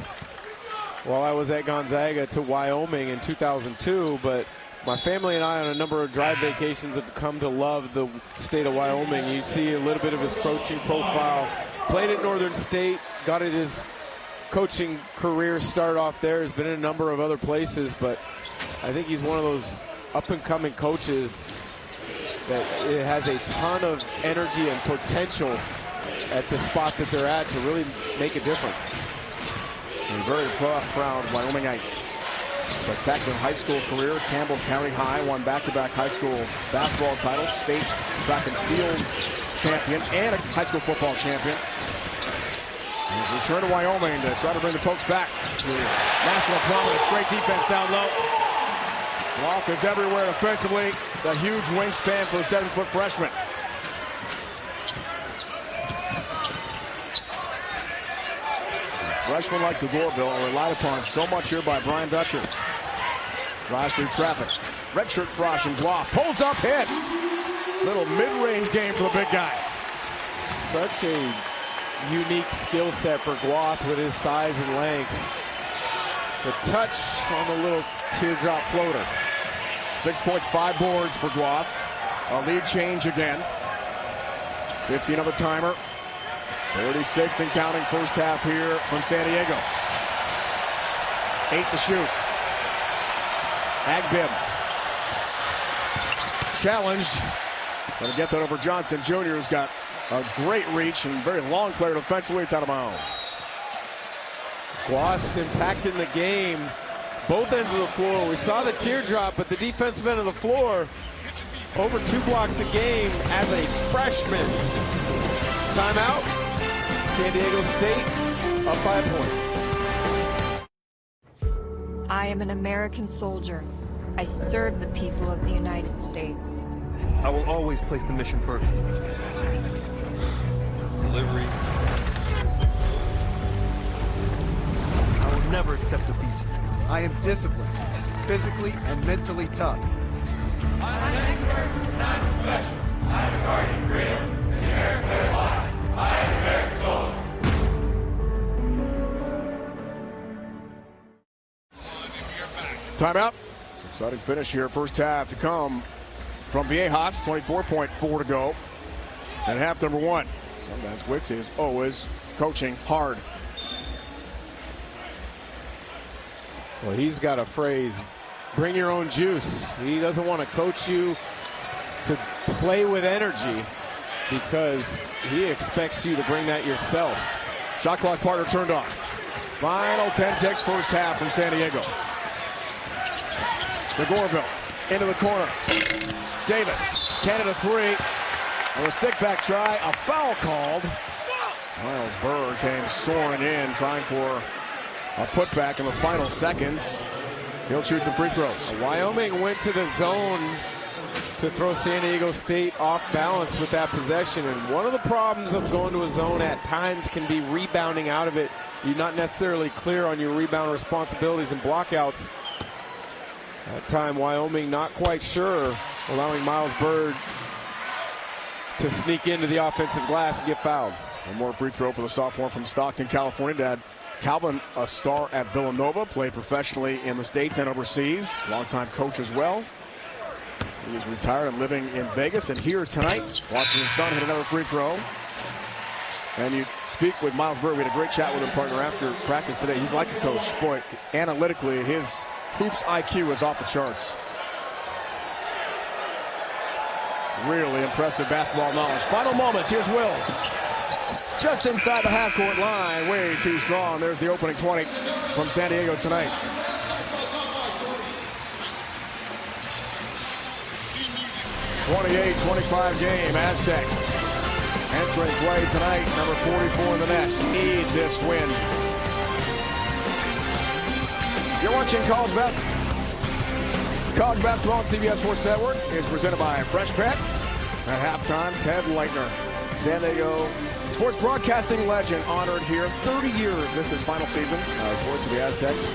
while I was at Gonzaga to Wyoming in 2002, but my family and I on a number of drive vacations have come to love the state of Wyoming. You see a little bit of his coaching profile. Played at Northern State, got his coaching career started off there, has been in a number of other places, but I think he's one of those up-and-coming coaches that it has a ton of energy and potential at the spot that they're at to really make a difference. And very proud Wyomingite. Spectacular high school career. Campbell County High won back-to-back high school basketball titles, state track and field champion, and a high school football champion. He's returned to Wyoming to try to bring the Pokes back to national prominence. Great defense down low. Roth is everywhere defensively. The huge wingspan for the 7-foot freshman. Freshmen like DeGorville are relied upon so much here by Brian Dutcher. Drives through traffic. Redshirt Frosh and Guap pulls up, hits. Little mid-range game for the big guy. Such a unique skill set for Guap with his size and length. The touch on the little teardrop floater. 6 points, 5 boards for Guap. A lead change again. 15 on the timer. 36 and counting first half here from San Diego. 8 to shoot. Agbib. Challenged. Gonna get that over Johnson Jr., who's got a great reach and very long player defensively. It's out of bounds. Guap impacting the game. Both ends of the floor. We saw the teardrop, but the defensive end of the floor over 2 blocks a game as a freshman. Timeout. San Diego State up by a point. I am an American soldier. I serve the people of the United States. I will always place the mission first. Delivery. I will never accept defeat. I am disciplined, physically and mentally tough. I'm an expert, not a professional. I'm a guardian of freedom and the American way of life. I am an American soldier. Timeout. Exciting finish here. First half to come from Viejas. 24.4 to go. And half number 1. Sundance Wicks is always coaching hard. Well, he's got a phrase, bring your own juice. He doesn't want to coach you to play with energy because he expects you to bring that yourself. Shot clock partner turned off. Final 10 ticks first half from San Diego. DeGorville into the corner. Davis, Canada 3. On a stick back try, a foul called. Miles Bird came soaring in, trying for a putback in the final seconds. He'll shoot some free throws. Wyoming went to the zone to throw San Diego State off balance with that possession. And one of the problems of going to a zone at times can be rebounding out of it. You're not necessarily clear on your rebound responsibilities and blockouts. That time, Wyoming not quite sure, allowing Miles Bird to sneak into the offensive glass and get fouled. One more free throw for the sophomore from Stockton, California. Dad Calvin, a star at Villanova, played professionally in the States and overseas. Longtime coach as well. He is retired and living in Vegas, and here tonight, watching his son hit another free throw. And you speak with Miles Bird. We had a great chat with him, partner, after practice today. He's like a coach. Boy, analytically, his hoops IQ is off the charts. Really impressive basketball knowledge. Final moments. Here's Wills. Just inside the half-court line. Way too strong. There's the opening 20 from San Diego tonight. (28-25) game. Aztecs entering play tonight. Number 44 in the net. Need this win. You're watching college basketball on CBS Sports Network. Is presented by Fresh Pet. At halftime, Ted Leitner, San Diego sports broadcasting legend, honored here. 30 years. This is final season as voice of the Aztecs.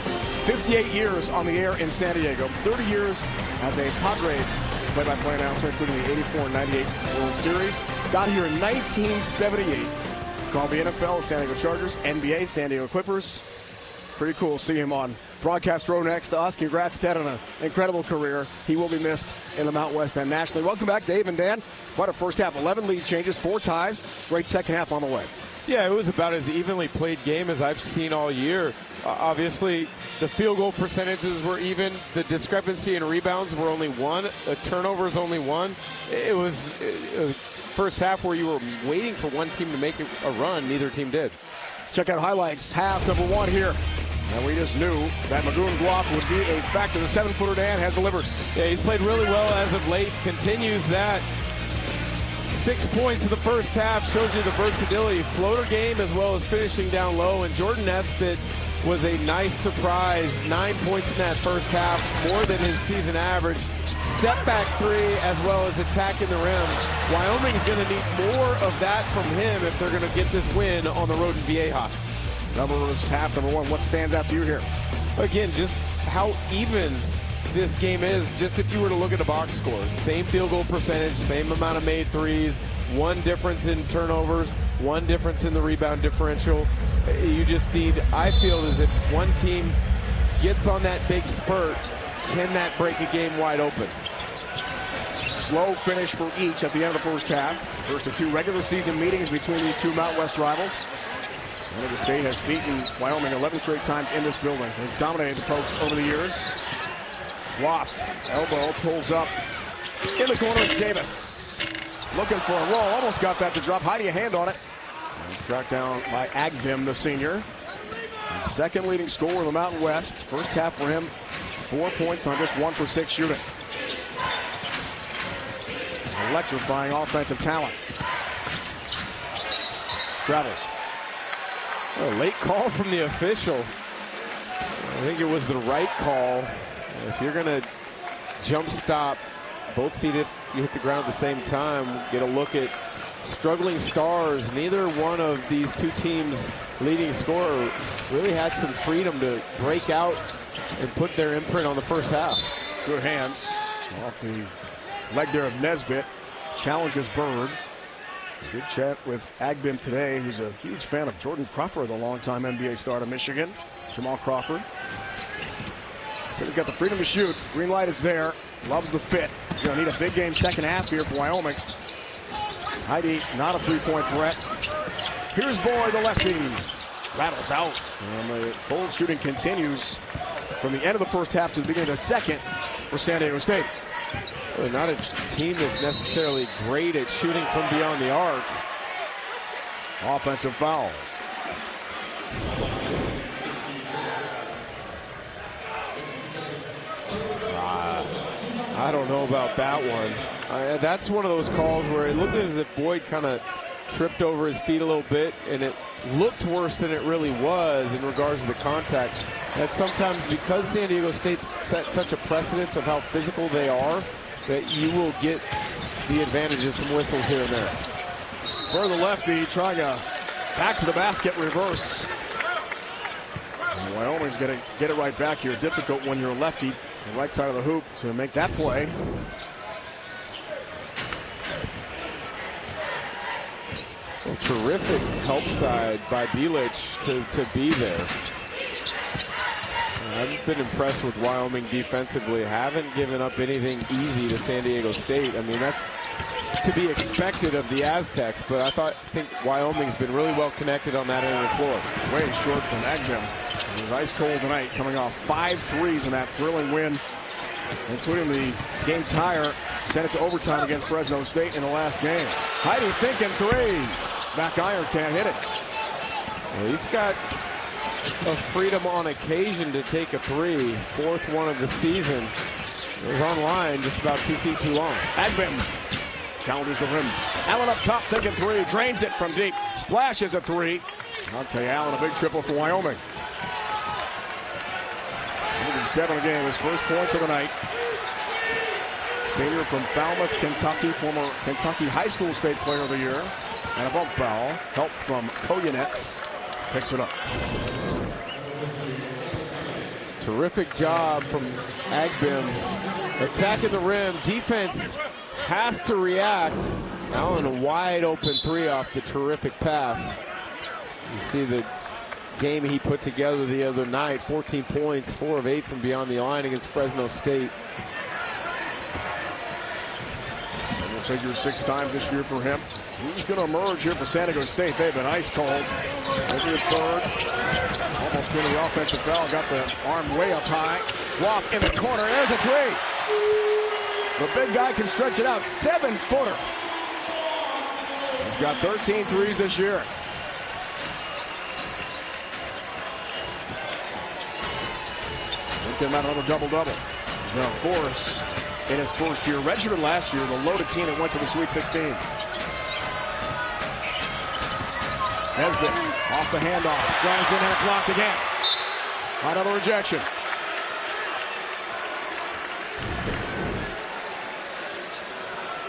58 years on the air in San Diego. 30 years as a Padres play-by-play announcer, including the 84-98 World Series. Got here in 1978. Called the NFL San Diego Chargers, NBA San Diego Clippers. Pretty cool to see him on broadcast row next to us. Congrats, Ted, on an incredible career. He will be missed in the Mount West and nationally. Welcome back, Dave and Dan. What a first half. 11 lead changes, 4 ties. Great second half on the way. Yeah, it was about as evenly played game as I've seen all year. Obviously, the field goal percentages were even. The discrepancy in rebounds were only 1. The turnovers only 1. It was first half where you were waiting for one team to make a run. Neither team did. Check out highlights. Half number 1 here. And we just knew that Magoon Guap would be a factor. The 7-footer Dan has delivered. Yeah, he's played really well as of late. Continues that. 6 points in the first half. Shows you the versatility. Floater game as well as finishing down low. And Jordan Nesbitt was a nice surprise. 9 points in that first half. More than his season average. Step back 3 as well as attacking the rim. Wyoming's going to need more of that from him if they're going to get this win on the road in Viejas. Numbers half number 1. What stands out to you here? Again, just how even this game is. Just if you were to look at the box score, same field goal percentage, same amount of made threes, one difference in turnovers, one difference in the rebound differential. You just need, I feel, as if one team gets on that big spurt, can that break a game wide open? Slow finish for each at the end of the first half. First of 2 regular season meetings between these 2 Mountain West rivals. San Diego State has beaten Wyoming 11 straight times in this building. They've dominated the Pokes over the years. Waff, elbow, pulls up. In the corner, it's Davis. Looking for a roll, almost got that to drop. Heidi a hand on it. He's tracked down by Agbim, the senior. And second leading scorer in the Mountain West. First half for him, 4 points on just 1 for 6 shooting. Electrifying offensive talent. Travels. A late call from the official. I think it was the right call. If you're going to jump stop both feet if you hit the ground at the same time, get a look at struggling stars. Neither one of these 2 teams' leading scorer really had some freedom to break out and put their imprint on the first half. Good hands off the leg there of Nesbitt. Challenges Bird. Good chat with Agbim today, who's a huge fan of Jordan Crawford, the longtime NBA star of Michigan. Jamal Crawford. Said he's got the freedom to shoot. Green light is there. Loves the fit. He's going to need a big game second half here for Wyoming. Heidi, not a 3-point threat. Here's Boyd, the lefty. Rattles out. And the cold shooting continues from the end of the first half to the beginning of the second for San Diego State. Well, not a team that's necessarily great at shooting from beyond the arc. Offensive foul. I don't know about that one. That's one of those calls where it looked as if Boyd kind of tripped over his feet a little bit, and it looked worse than it really was in regards to the contact. That's sometimes because San Diego State's set such a precedence of how physical they are, that you will get the advantage of some whistles here and there. For the lefty, trying to back to the basket reverse. And Wyoming's going to get it right back here. Difficult when you're a lefty, the right side of the hoop, to make that play. So terrific help side by Bilic to be there. I've been impressed with Wyoming defensively. Haven't given up anything easy to San Diego State. I mean, that's to be expected of the Aztecs, but I think Wyoming's been really well connected on that end of the floor. Way short from Agbim. It was ice cold tonight, coming off 5 threes in that thrilling win, including the game tire. Sent it to overtime against Fresno State in the last game. Heidi thinking 3. Back iron, can't hit it. Well, he's got a freedom on occasion to take a 3. 4th one of the season. It was on line, just about 2 feet too long. Agbim counters the rim. Allen up top thinking 3. Drains it from deep. Splashes a 3. I'll tell you, Allen, a big triple for Wyoming. 7 a game, his first points of the night. Senior from Falmouth, Kentucky, former Kentucky High School State Player of the Year. And a bump foul. Help from Koyanets. Picks it up. Terrific job from Agbim. Attacking the rim. Defense has to react. Allen, a wide open 3 off the terrific pass. You see the game he put together the other night. 14 points, 4 of 8 from beyond the line against Fresno State. Figure 6 times this year for him. Who's going to emerge here for San Diego State? They've been ice cold. Here's Bird. Almost getting the offensive foul. Got the arm way up high. Waff in the corner. There's a 3. The big guy can stretch it out. 7-footer. He's got 13 threes this year. Looking at another double-double. Now, of course, in his first year, redshirted last year, the loaded team that went to the Sweet 16. Nesbitt off the handoff, drives in and blocked again. Another rejection.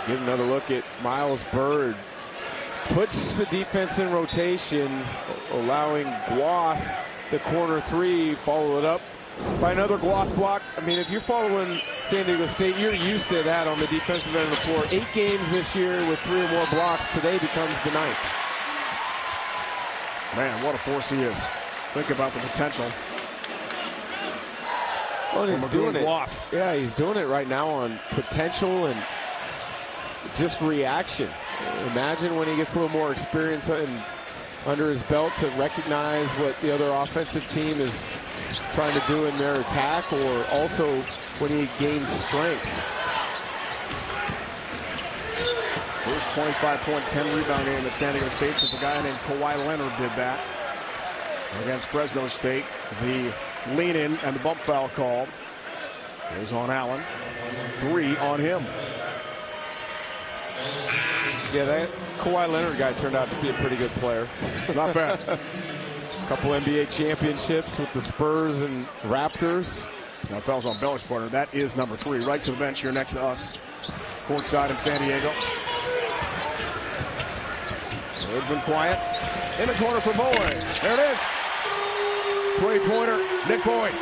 Get another look at Miles Bird. Puts the defense in rotation, allowing Guath the corner three, follow it up by another Guath block. I mean, if you're following San Diego State, you're used to that on the defensive end of the floor. 8 games this year with 3 or more blocks. Today becomes the 9th. Man, what a force he is. Think about the potential. Well, he's doing it. Yeah, he's doing it right now on potential and just reaction. Imagine when he gets a little more experience under his belt to recognize what the other offensive team is trying to do in their attack, or also when he gains strength. First 25-point, 10-rebound game at San Diego State since a guy named Kawhi Leonard did that against Fresno State. The lean-in and the bump foul call is on Allen. 3 on him. Yeah, that Kawhi Leonard guy turned out to be a pretty good player. Not bad. A couple NBA championships with the Spurs and Raptors. Now fouls on Beller's partner. That is number 3. Right to the bench here next to us. Courtside in San Diego. It's been quiet. In the corner for Boyd. There it is. 3-pointer, Nick Boyd.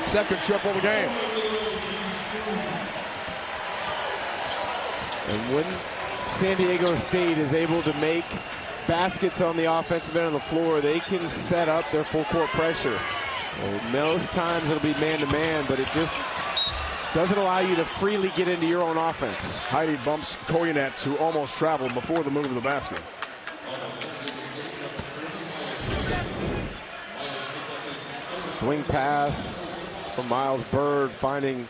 Second triple of the game. And when San Diego State is able to make baskets on the offensive end of the floor, they can set up their full court pressure. Well, most times it'll be man-to-man, but it just doesn't allow you to freely get into your own offense. Heidi bumps Koyunets, who almost traveled before the move to the basket. Swing pass from Miles Bird, finding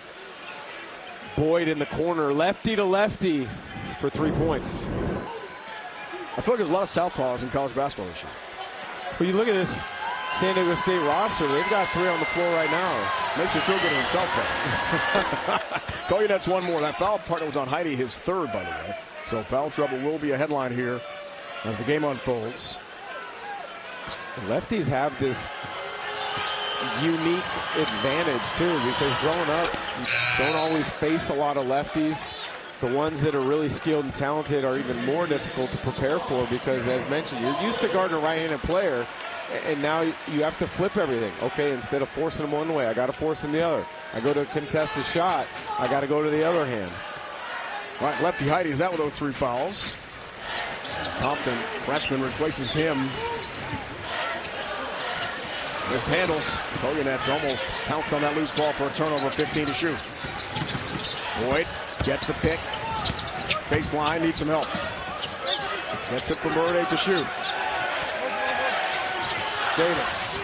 Boyd in the corner, lefty to lefty for 3 points. I feel like there's a lot of southpaws in college basketball this year. Well, you look at this San Diego State roster, they've got 3 on the floor right now. Makes me feel good in southpaw. Koyunets one more. That foul partner was on Heidi, his 3rd, by the way. So foul trouble will be a headline here as the game unfolds. The lefties have this unique advantage too, because growing up you don't always face a lot of lefties. The ones that are really skilled and talented are even more difficult to prepare for, because as mentioned, you're used to guarding a right-handed player, and now you have to flip everything. Okay, instead of forcing them one way, I got to force them the other. I go to contest a shot, I got to go to the other hand. All right, lefty Heidi is out with those 3 fouls. Compton, freshman, replaces him. Mishandles. Koyunets almost pounced on that loose ball for a turnover, 15 to shoot. Boyd gets the pick. Baseline, needs some help. Gets it from Bird, 8 to shoot. Davis.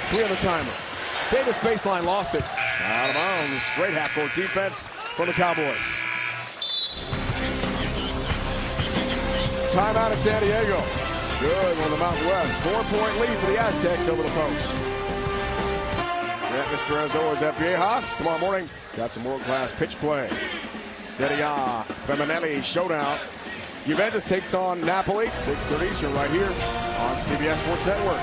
3 on the timer. Davis baseline, lost it. Out of bounds. Great half-court defense from the Cowboys. Timeout at San Diego. Good on the Mountain West. 4-point lead for the Aztecs over the Post. The atmosphere as always at Viejas. Tomorrow morning, got some world-class pitch play. Serie A Feminelli showdown. Juventus takes on Napoli. 6:30 Eastern right here on CBS Sports Network.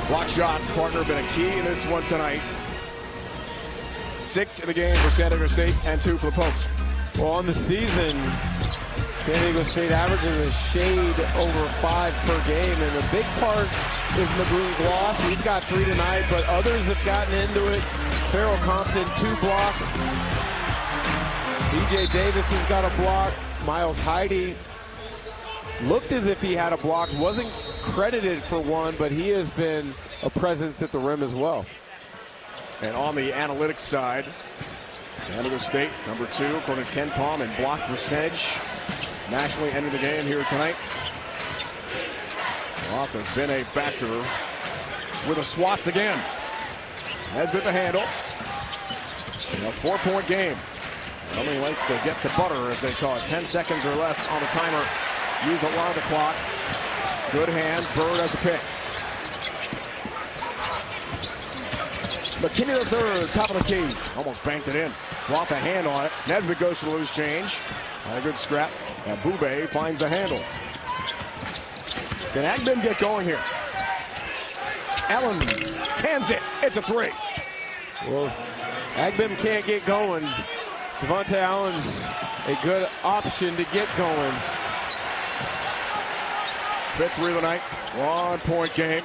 Block shots, partner, been a key in this one tonight. 6 in the game for San Diego State and 2 for the Post. Well, on the season, San Diego State averages a shade over 5 per game, and a big part is Magoon Guath. He's got 3 tonight, but others have gotten into it. Farrell Compton, 2 blocks. BJ Davis has got a block. Miles Heidi looked as if he had a block. Wasn't credited for one, but he has been a presence at the rim as well. And on the analytics side, San Diego State, number 2, according to Ken Palm, in block percentage. Nationally ending the game here tonight. Roth has been a factor with the swats again. Has been the handle. A 4-point game. Wyoming likes to get to butter, as they call it. 10 seconds or less on the timer. Use a lot of the clock. Good hands. Bird has the pick. McKinney the third, top of the key. Almost banked it in. Lost a hand on it. Nesbitt goes to the loose change. A good scrap. And Bube finds the handle. Can Agbin get going here? Allen hands it. It's a three. Well, if Agbin can't get going, Devontae Allen's a good option to get going. Fifth three of the night. 1 point game.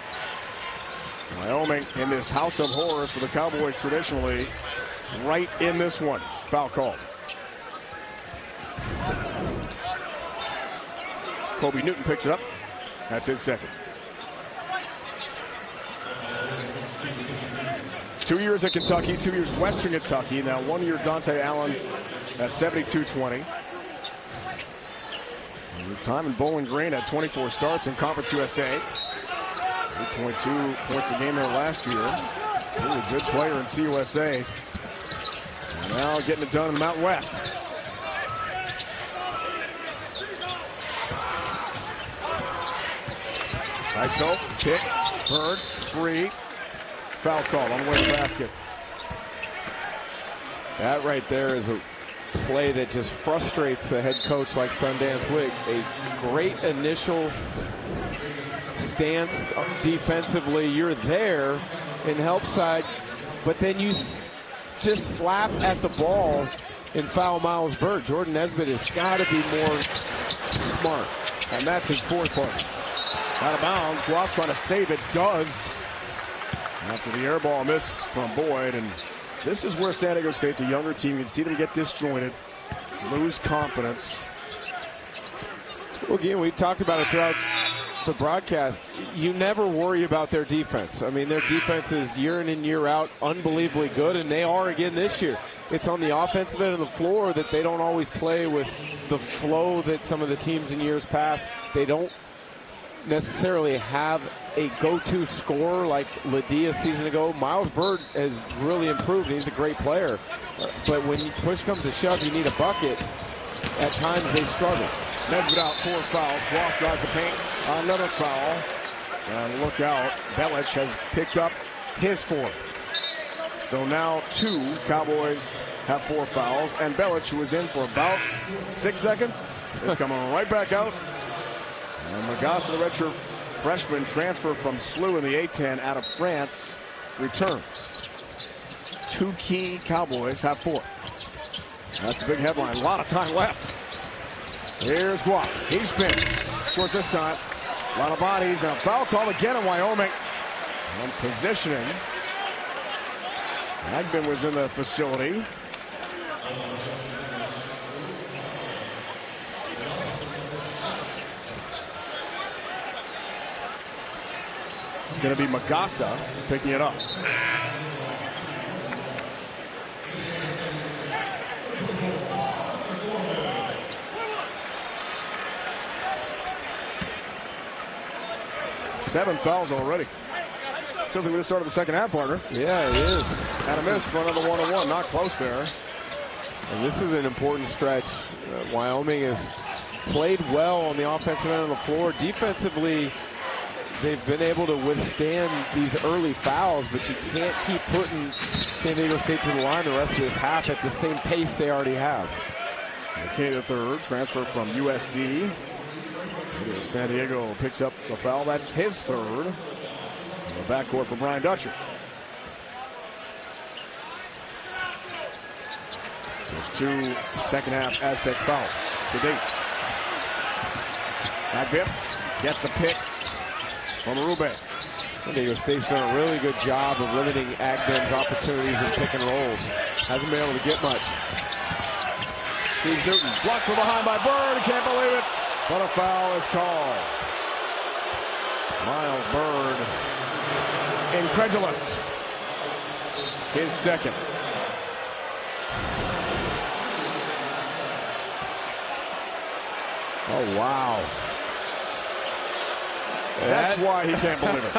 Wyoming in this house of horrors for the Cowboys traditionally. Right in this one. Foul called. Kobe Newton picks it up. That's his second. 2 years at Kentucky, 2 years Western Kentucky. Now 1 year Dante Allen at 72-20. Time in Bowling Green at 24 starts in Conference USA. 8.2 points a game there last year. Really good player in CUSA. And now getting it done in the Mountain West. ISO, kick, Bird, three. Foul call on the way to the basket. That right there is a play that just frustrates a head coach like Sundance Wick. A great initial stance defensively. You're there in help side, but then you just slap at the ball and foul Miles Bird. Jordan Nesbitt has got to be more smart. And that's his fourth point. Out of bounds. Guelph trying to save it. Does. After the air ball miss from Boyd. And this is where San Diego State, the younger team, you can see them get disjointed, lose confidence. Well, again, we talked about it throughout the broadcast. You never worry about their defense. I mean, their defense is year in and year out unbelievably good, and they are again this year. It's on the offensive end of the floor that they don't always play with the flow that some of the teams in years past. They don't necessarily have a go-to scorer like Ladie a season ago. Miles Bird has really improved. He's a great player. But when push comes to shove, you need a bucket. At times, they struggle. Nesbitt out, 4 fouls. Guelph drives the paint. Another foul. And look out. Belich has picked up his 4th. So now 2 Cowboys have 4 fouls. And Belich, who was in for about 6 seconds, is coming right back out. And Magassa, the redshirt freshman, transfer from SLU in the A-10 out of France, returns. 2 key Cowboys have 4. That's a big headline. A lot of time left. Here's Guelph. He spins. Short this time. A lot of bodies and a foul call again in Wyoming. And positioning. Agbin was in the facility. It's going to be Magassa picking it up. Seven fouls already. Feels like we just started the second half, partner. Yeah, it is. Had a miss for another 1-on-1. Not close there. And this is an important stretch. Wyoming has played well on the offensive end of the floor. Defensively, they've been able to withstand these early fouls, but you can't keep putting San Diego State to the line the rest of this half at the same pace they already have. McKay the third, transfer from USD. San Diego picks up the foul. That's his 3rd. In the backcourt for Brian Dutcher. So there's 2 second half Aztec fouls to date. Agbin gets the pick from Rube. San Diego State's done a really good job of limiting Agbin's opportunities in pick and rolls. Hasn't been able to get much. Here's Newton. Blocked from behind by Bird. Can't believe it. But a foul is called. Miles Bird, incredulous. His 2nd. Oh, wow. That's why he can't believe it.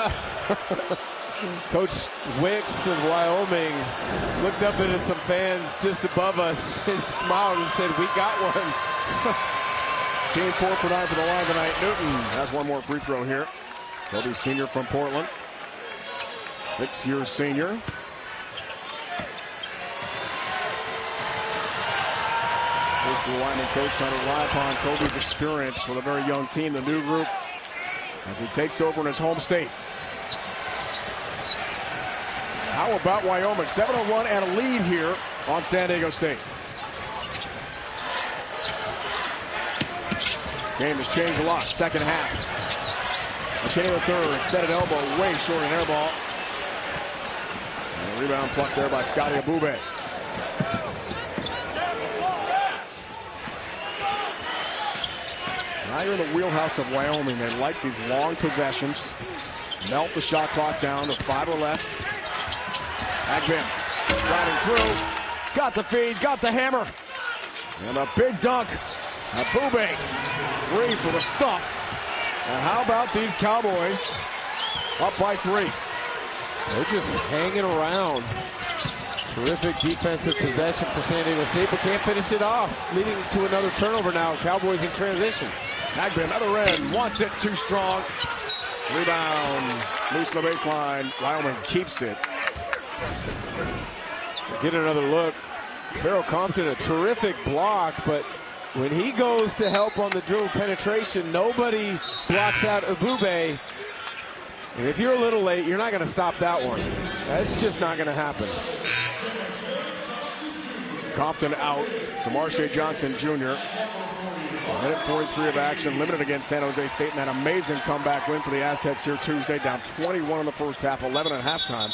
Coach Wicks of Wyoming looked up into some fans just above us and smiled and said, "We got one." Team 4 for 9 for the line tonight. Newton has one more free throw here. Kobe senior from Portland. 6-year senior. First the Wyoming coach trying to rely upon Kobe's experience with a very young team, the new group, as he takes over in his home state. How about Wyoming? 7-1 and a lead here on San Diego State. Game has changed a lot. Second half. McKinney III, extended elbow, way short an air ball. And a rebound plucked there by Scotty Abube. Now you're in the wheelhouse of Wyoming. They like these long possessions. Melt the shot clock down to 5 or less. Agbin driving through. Got the feed, got the hammer. And a big dunk. Abube, 3 for the stuff. And how about these Cowboys up by 3? They're just hanging around. Terrific defensive possession for San Diego State, but can't finish it off, leading to another turnover now. Cowboys in transition. Agbin, other end, wants it, too strong. Rebound, loose on the baseline. Wyoming keeps it. Get another look. Farrell Compton, a terrific block, but when he goes to help on the dribble penetration, nobody blocks out Abube. And if you're a little late, you're not going to stop that one. That's just not going to happen. Compton out. DeMarshe Johnson Jr. A minute 43 of action, limited against San Jose State, and that amazing comeback win for the Aztecs here Tuesday, down 21 in the first half, 11 at halftime.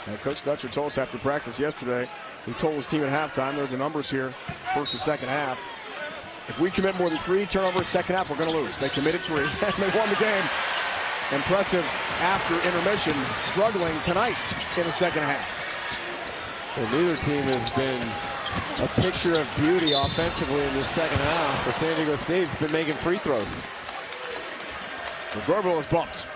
And Coach Dutcher told us after practice yesterday, he told his team at halftime, there's the numbers here, first and second half. If we commit more than 3 turnovers second half, we're going to lose. They committed 3, and they won the game. Impressive after intermission, struggling tonight in the second half. Well, neither team has been a picture of beauty offensively in this second half. For San Diego State, it's been making free throws. Gorville is bumped.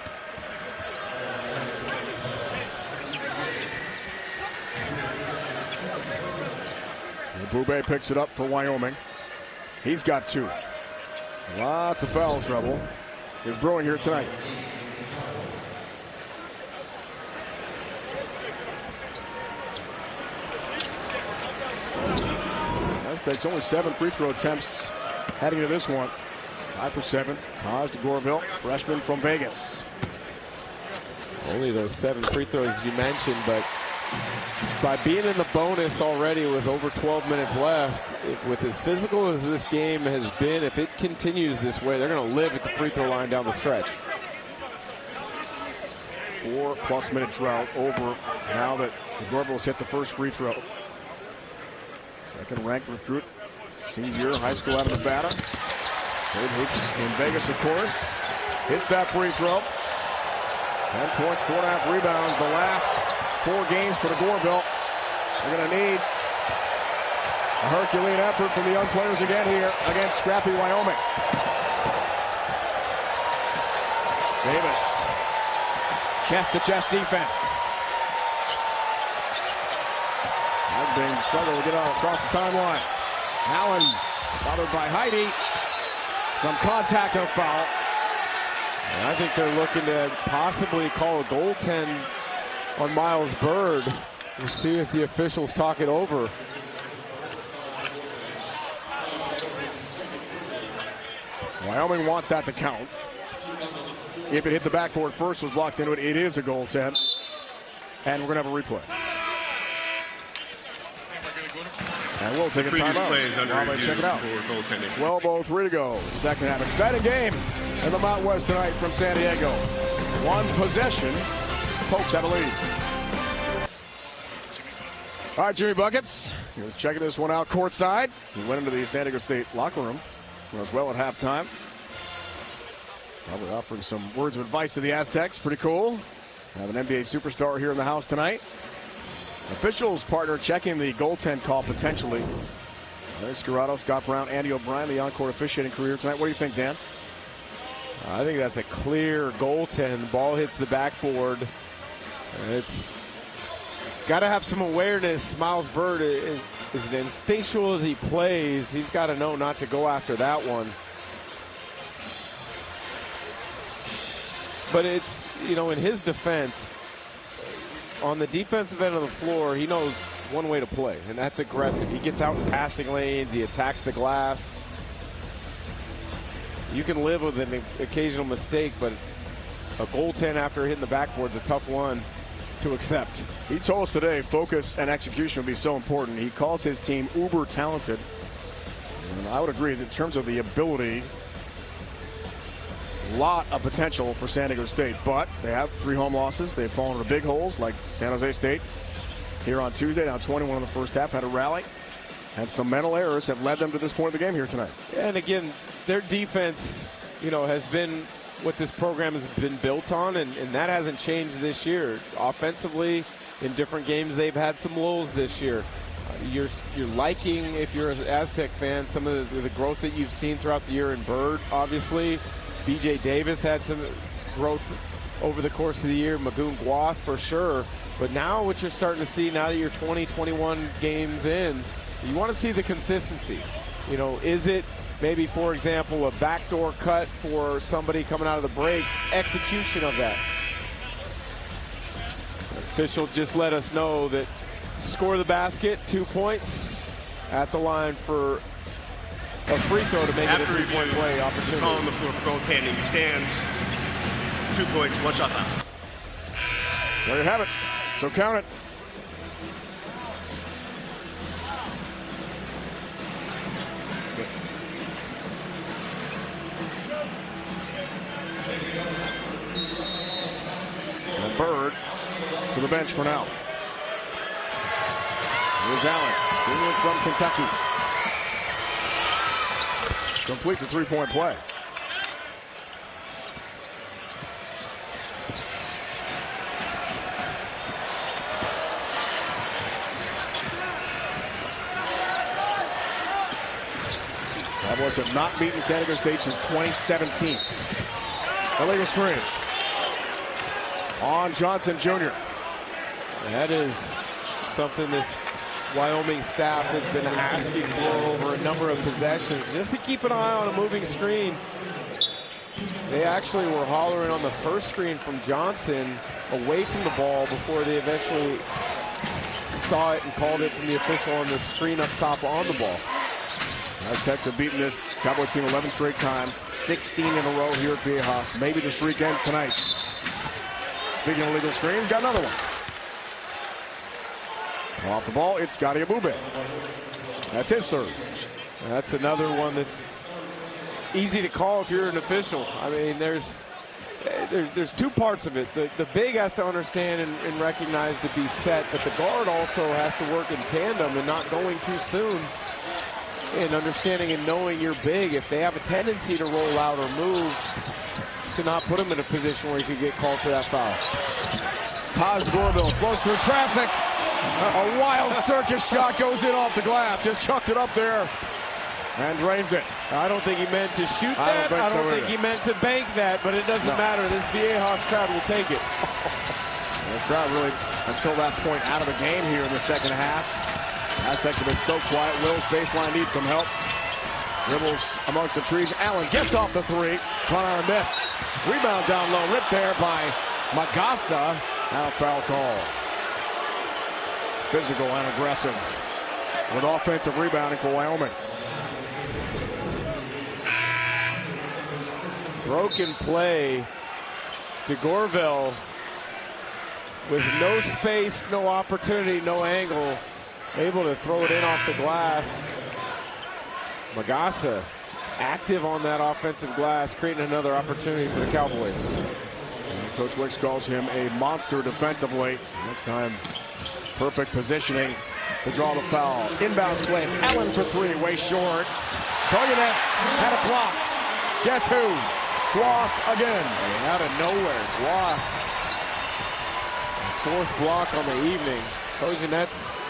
Abube picks it up for Wyoming. He's got 2. Lots of foul trouble is brewing here tonight. Aztecs only 7 free throw attempts heading to this one. 5 for 7. Taj DeGorville, freshman from Vegas. Only those 7 free throws you mentioned, but by being in the bonus already with over 12 minutes left, with as physical as this game has been, if it continues this way, they're going to live at the free throw line down the stretch. 4+ minute drought over now that DeGorville's hit the first free throw. Second ranked recruit, senior, high school out of Nevada. Played hoops in Vegas, of course. Hits that free throw. 10 points, 4.5 rebounds. The last 4 games for the Gorville. They're going to need a Herculean effort from the young players again here against scrappy Wyoming. Davis, chest-to-chest defense. Being struggled to get out across the timeline. Allen bothered by Heidi. Some contact and a foul. And I think they're looking to possibly call a goaltend on Miles Bird. We'll see if the officials talk it over. Wyoming wants that to count. If it hit the backboard first, was blocked into it, it is a goaltend. And we're going to have a replay. And we'll take a timeout while they check it out. 12:03 to go. Second half. Exciting game in the Mountain West tonight from San Diego. 1 possession. Pokes have a lead. All right, Jimmy Buckets. He was checking this one out courtside. He went into the San Diego State locker room as well at halftime. Probably offering some words of advice to the Aztecs. Pretty cool. Have an NBA superstar here in the house tonight. Officials partner checking the goaltend call potentially. There's Scarrato, Scott Brown, Andy O'Brien, the on-court officiating career tonight. What do you think, Dan? I think that's a clear goaltend. The ball hits the backboard. It's got to have some awareness. Miles Bird is as instinctual as he plays. He's got to know not to go after that one. But it's, in his defense, on the defensive end of the floor, he knows one way to play, and that's aggressive. He gets out in passing lanes. He attacks the glass. You can live with an occasional mistake, but a goaltend after hitting the backboard is a tough one to accept. He told us today focus and execution would be so important. He calls his team uber talented. And I would agree that in terms of the ability, a lot of potential for San Diego State. But they have 3 home losses. They've fallen into big holes like San Jose State here on Tuesday. Down 21 in the first half, had a rally. And some mental errors have led them to this point of the game here tonight. And again, their defense, has been what this program has been built on, and that hasn't changed this year. Offensively, in different games, they've had some lulls this year. You're liking, if you're an Aztec fan, some of the growth that you've seen throughout the year in Bird, obviously. B.J. Davis had some growth over the course of the year. Magoon Guath for sure. But now what you're starting to see, now that you're 20, 21 games in, you want to see the consistency. Is it maybe, for example, a backdoor cut for somebody coming out of the break? Execution of that. Official just let us know that score the basket, 2 points at the line for a free throw to make it a 3-point play opportunity. Call on the floor for goaltending. Stands. 2 points, 1 shot foul. There you have it. So count it. And Bird to the bench for now. Here's Allen, senior from Kentucky. Completes a 3-point play. Cowboys have not beaten San Diego State since 2017. Illegal screen on Johnson Jr. That is something this Wyoming staff has been asking for over a number of possessions, just to keep an eye on a moving screen. They actually were hollering on the first screen from Johnson away from the ball before they eventually saw it and called it from the official on the screen up top on the ball. Aztecs have beaten this Cowboy team 11 straight times, 16 in a row here at Viejas. Maybe the streak ends tonight. Speaking of illegal screens, got another one. Off the ball, it's Scotty Abube. That's his third. That's another one that's easy to call if you're an official. I mean, there's 2 parts of it. The big has to understand and recognize to be set, but the guard also has to work in tandem and not going too soon. And understanding and knowing you're big, if they have a tendency to roll out or move, to not put them in a position where you could get called for that foul. Taj Gorville flows through traffic. A wild circus shot goes in off the glass. Just chucked it up there and drains it. I don't think he meant to shoot that. I don't think he meant to bank that, but it doesn't matter. This Viejas crowd will take it. This crowd really, until that point, out of the game here in the second half. Aztecs have been so quiet. Will's baseline needs some help. Dribbles amongst the trees. Allen gets off the 3. Caught on a miss. Rebound down low. Ripped there by Magassa. Now foul call. Physical and aggressive with offensive rebounding for Wyoming. Broken play. DeGorville with no space, no opportunity, no angle. Able to throw it in off the glass. Magassa active on that offensive glass, creating another opportunity for the Cowboys. And Coach Wicks calls him a monster defensively. Next time, perfect positioning to draw the foul. Inbounds play. It's Allen for 3, way short. Boyanets had it blocked. Guess who? Guath again. And out of nowhere, Guath. 4th block on the evening. Boyanets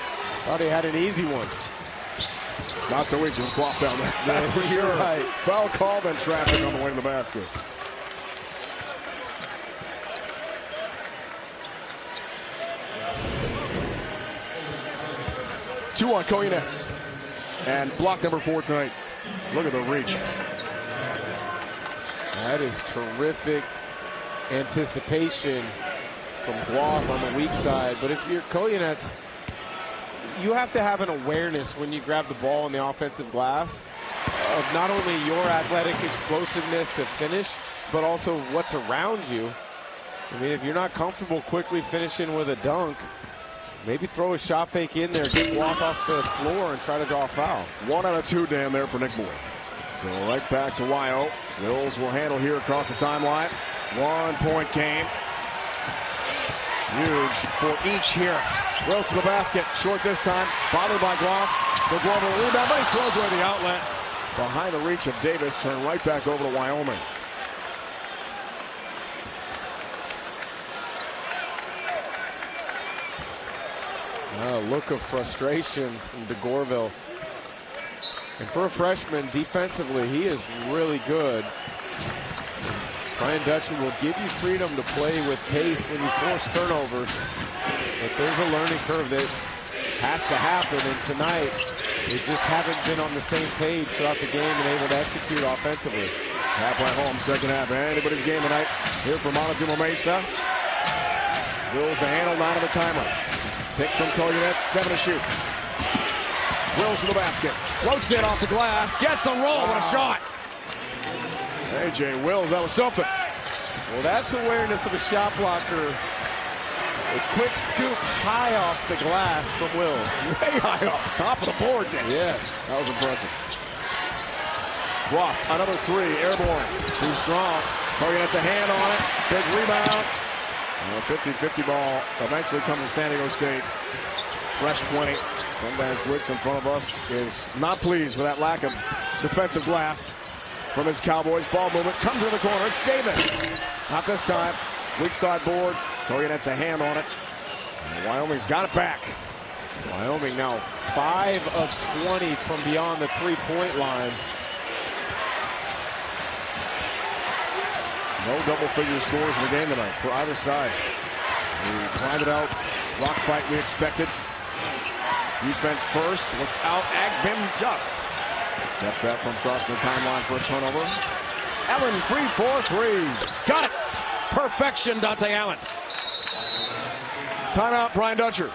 thought he had an easy one. Not so easy with Guath down there. Yeah, for sure. Right. Foul call, then traffic on the way to the basket. 2 on Koyunets. And block number 4 tonight. Look at the reach. That is terrific anticipation from Guath on the weak side. But if you're Koyunets, you have to have an awareness when you grab the ball on the offensive glass of not only your athletic explosiveness to finish, but also what's around you. I mean, if you're not comfortable quickly finishing with a dunk, maybe throw a shot fake in there, get Guath off the floor, and try to draw a foul. 1 out of 2 down there for Nick Moore. So right back to Wyo. Wills will handle here across the timeline. 1-point game. Huge for each here. Wills to the basket. Short this time. Bothered by Guath. The Guath will rebound, but he throws away the outlet. Behind the reach of Davis. Turn right back over to Wyoming. A look of frustration from DeGorville. And for a freshman, defensively, he is really good. Brian Dutcher will give you freedom to play with pace when you force turnovers. But there's a learning curve that has to happen. And tonight, they just haven't been on the same page throughout the game and able to execute offensively. Halfway home, second half. Anybody's game tonight here for Montezuma Mesa. Wills to handle, 9 on the timer. Pick from Koyunets, 7 to shoot. Wills to the basket. Floats it off the glass. Gets a roll. What a shot. A.J. Wills, that was something. Well, that's awareness of a shot blocker. A quick scoop high off the glass from Wills. Way high off. Top of the board. Yes. That was impressive. Guath, another 3. Airborne. Too strong. Koyunets a hand on it. Big rebound. A 50-50 ball eventually comes to San Diego State. Fresh 20. Sundance Wicks in front of us is not pleased with that lack of defensive glass from his Cowboys. Ball movement comes to the corner. It's Davis. Not this time. Weak side board. Koyunets a hand on it. And Wyoming's got it back. Wyoming now 5 of 20 from beyond the 3-point line. No double-figure scores in the game tonight for either side. We grinded out. Rock fight we expected. Defense first. Look out. Agbim just kept that from crossing the timeline for a turnover. Allen free for 3. Got it. Perfection, Dante Allen. Timeout, Brian Dutcher.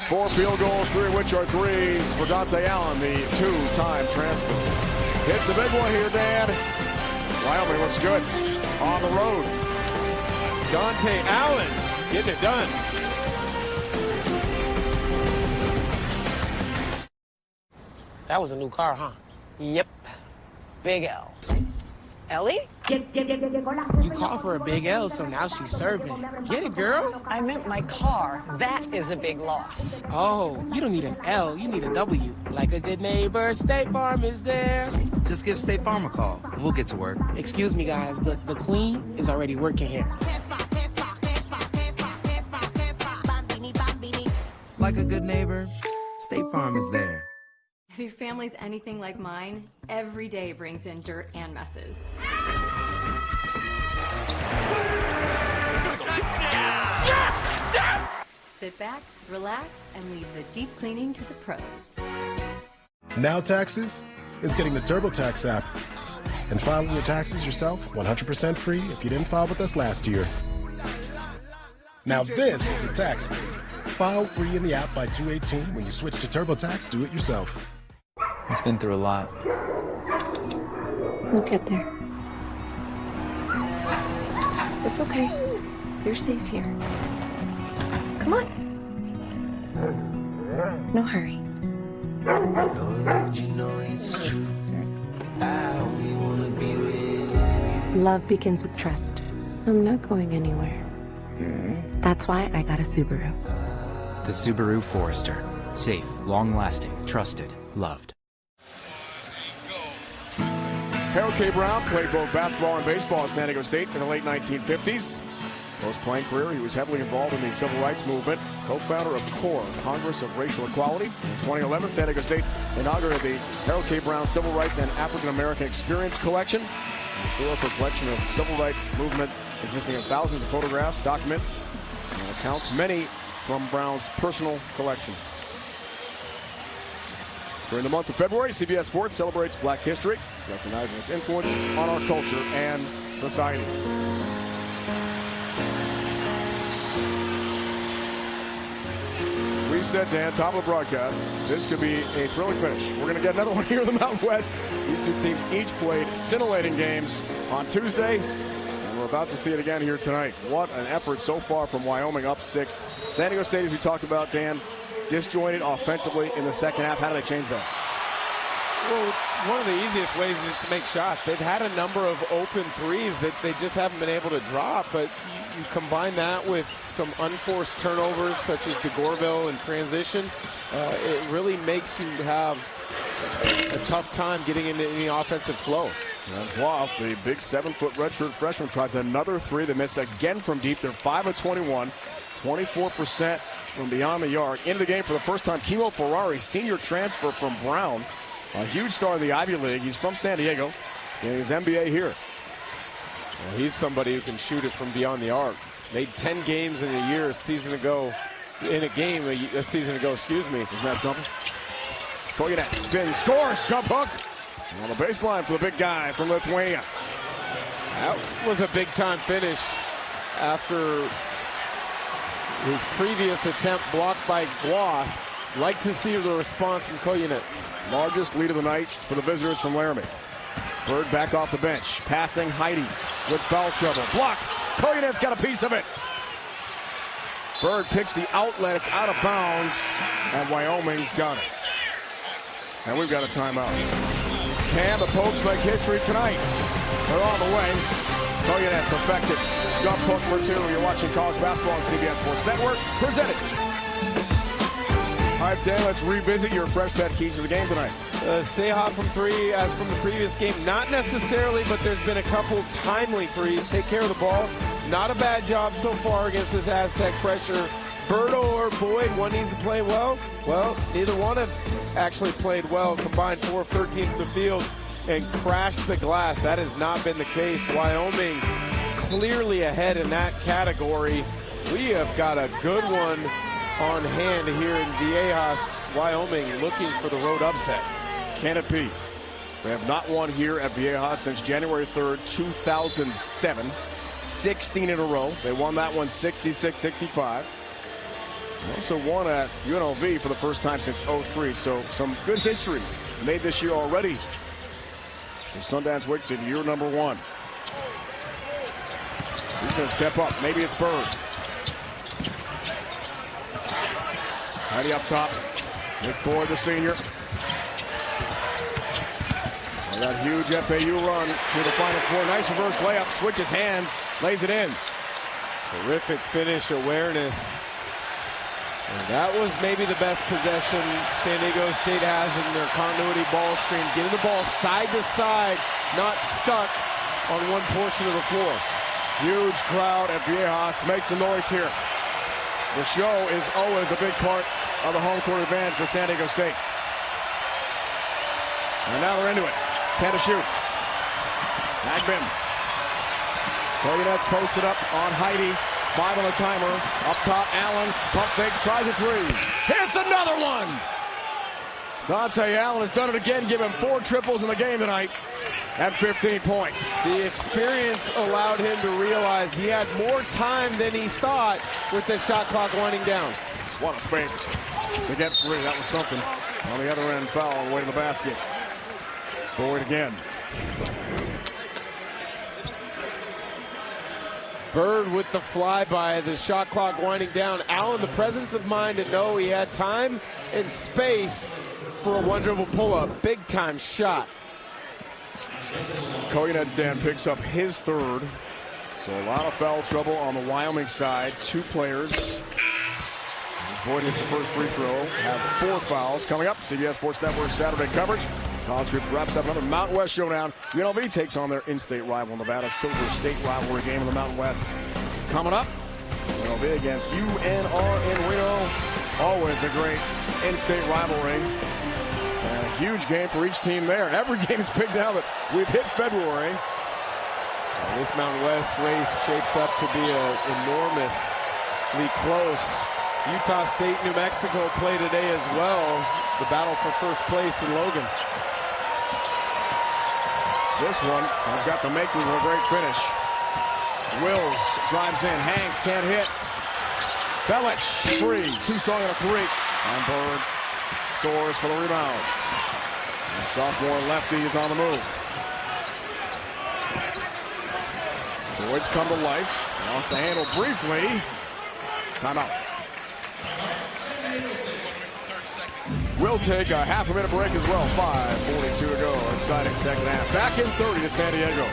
4 field goals, 3 of which are threes for Dante Allen, the 2-time transfer. Hits a big one here, Dan. Wyoming looks good on the road. Dante Allen getting it done. That was a new car, huh? Yep. Big L. Ellie? You called for a big L, so now she's serving. Get it, girl? I meant my car. That is a big loss. Oh, you don't need an L, you need a W. Like a good neighbor, State Farm is there. Just give State Farm a call. We'll get to work. Excuse me, guys, but the queen is already working here. Like a good neighbor, State Farm is there. If your family's anything like mine, every day brings in dirt and messes. Sit back, relax, and leave the deep cleaning to the pros. Now Taxes is getting the TurboTax app and filing your taxes yourself 100% free if you didn't file with us last year. Now this is taxes. File free in the app by 2/18 when you switch to TurboTax. Do it yourself. He's been through a lot. We'll get there. It's okay. You're safe here. Come on. No hurry. Love begins with trust. I'm not going anywhere. That's why I got a Subaru. The Subaru Forester. Safe, long-lasting, trusted, loved. Harold K. Brown played both basketball and baseball at San Diego State in the late 1950s. Post-playing career, he was heavily involved in the civil rights movement, co-founder of CORE, Congress of Racial Equality. In 2011, San Diego State inaugurated the Harold K. Brown Civil Rights and African American Experience Collection, a historical collection of civil rights movement consisting of thousands of photographs, documents, and accounts, many from Brown's personal collection. During the month of February, CBS Sports celebrates Black history, recognizing its influence on our culture and society. We said, Dan, top of the broadcast, this could be a thrilling finish. We're going to get another one here in the Mountain West. These two teams each played scintillating games on Tuesday, and we're about to see it again here tonight. What an effort so far from Wyoming, up 6. San Diego State, as we talked about, Dan, disjointed offensively in the second half. How do they change that? Well, one of the easiest ways is to make shots. They've had a number of open threes that they just haven't been able to drop, but you combine that with some unforced turnovers such as DeGorville in transition, it really makes you have a tough time getting into any offensive flow. Wow, the big 7-foot redshirt freshman tries another three. They miss again from deep. They're 5 of 21, 24% from beyond the arc. Into the game for the first time, Kimo Ferrari, senior transfer from Brown. A huge star in the Ivy League. He's from San Diego. And he's NBA here. Well, he's somebody who can shoot it from beyond the arc. Made 10 games in a year, a season ago. In a game a season ago, excuse me. Isn't that something? Koyenet spins, scores, jump hook. On the baseline for the big guy from Lithuania. That was a big-time finish after his previous attempt blocked by Gloth. Like to see the response from Koyenet. Largest lead of the night for the visitors from Laramie. Bird back off the bench. Passing Heidi with foul trouble. Block. Koyenet's got a piece of it. Bird picks the outlet. It's out of bounds. And Wyoming's got it. And we've got a timeout. Can the Pokes make history tonight? They're on the way. Koyenet's effective. Jump hook number 2. You're watching college basketball on CBS Sports Network. Presented. All right, Dan, let's revisit your fresh bet keys to the game tonight. Stay hot from 3 as from the previous game. Not necessarily, but there's been a couple timely threes. Take care of the ball. Not a bad job so far against this Aztec pressure. Birdo or Boyd, one needs to play well. Well, neither one have actually played well. Combined 4 of 13 from the field and crashed the glass. That has not been the case. Wyoming clearly ahead in that category. We have got a good one on hand here in Viejas, Wyoming, looking for the road upset. Can it be? They have not won here at Viejas since January 3rd, 2007. 16 in a row. They won that one 66-65. Also won at UNLV for the first time since 03. So some good history made this year already. So Sundance Wicks in year number 1. He's going to step up. Maybe it's Bird. Heidi up top. Nick Boyd, the senior. Well, that huge FAU run to the Final Four. Nice reverse layup. Switches hands. Lays it in. Terrific finish awareness. And that was maybe the best possession San Diego State has in their continuity ball screen. Getting the ball side to side, not stuck on one portion of the floor. Huge crowd at Viejas. Makes some noise here. The show is always a big part of the home court advantage for San Diego State. And now they're into it. 10 to shoot. Agbin. Koyenet's posted up on Heidi. 5 on the timer. Up top, Allen. Pump fake, tries a 3. Hits another one! Dante Allen has done it again, giving him 4 triples in the game tonight at 15 points. The experience allowed him to realize he had more time than he thought with the shot clock winding down. What a fake to get 3. That was something. On the other end, foul on the way to the basket. Boyd again. Bird with the flyby, the shot clock winding down. Allen, the presence of mind to know he had time and space for a one-dribble pull-up. Big-time shot. Koyenet's Dan picks up his 3rd. So a lot of foul trouble on the Wyoming side. 2 players. Boyd hits the first free throw. Have 4 fouls. Coming up, CBS Sports Network Saturday coverage. College Hoops wraps up another Mountain West showdown. UNLV takes on their in-state rival, Nevada Silver State rivalry game in the Mountain West. Coming up, UNLV against UNR in Reno. Always a great in-state rivalry. And a huge game for each team there. Every game is big now that we've hit February. Well, this Mountain West race shapes up to be enormously close. Utah State, New Mexico play today as well. The battle for first place in Logan. This one has got the makings of a great finish. Wills drives in, hangs, can't hit. Belich, free, too strong on a three. And Bird soars for the rebound. The sophomore lefty is on the move. Boyd's come to life. Lost the handle briefly. Timeout. We'll take a half-a-minute break as well. 5:42 to go. Exciting second half. Back in 30 to San Diego.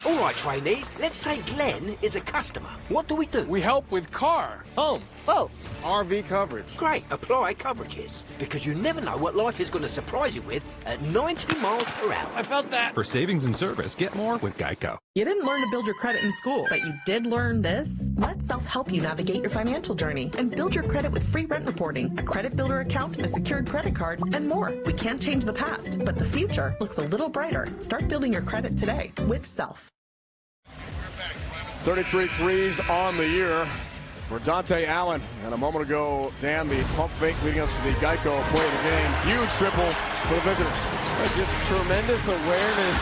All right, trainees, let's say Glenn is a customer. What do? We help with car, home, boat, RV coverage. Great, apply coverages. Because you never know what life is going to surprise you with at 90 miles per hour. I felt that. For savings and service, get more with Geico. You didn't learn to build your credit in school, but you did learn this. Let Self help you navigate your financial journey and build your credit with free rent reporting, a credit builder account, a secured credit card, and more. We can't change the past, but the future looks a little brighter. Start building your credit today with Self. 33 threes on the year for Dante Allen. And a moment ago, Dan, the pump fake leading up to the Geico play of the game. Huge triple for the visitors. Just tremendous awareness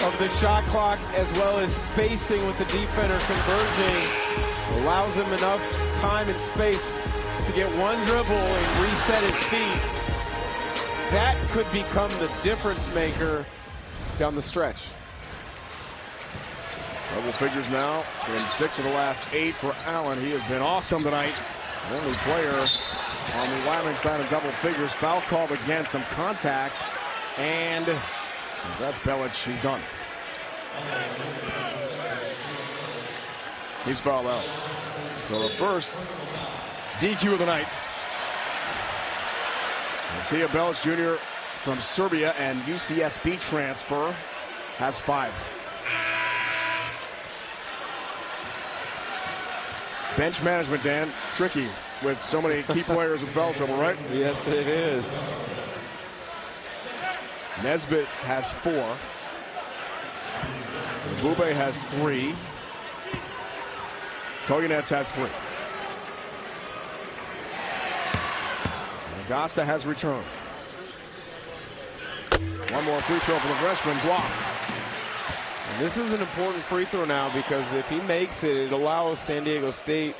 of the shot clock as well as spacing with the defender converging. Allows him enough time and space to get one dribble and reset his feet. That could become the difference maker down the stretch. Double figures now in 6 of the last 8 for Allen. He has been awesome tonight. The only player on the Wyoming side of double figures. Foul called again, some contact, and that's Belich. He's done. He's fouled out. So the first DQ of the night. Matija Belich Jr. from Serbia and UCSB transfer has 5. Bench management, Dan, tricky with so many key players with foul trouble, right? Yes, it is. Nesbitt has 4. Bube has 3. Koganets has 3. Nagasa has returned. One more free throw for the freshman, Dwop. This is an important free throw now because if he makes it, it allows San Diego State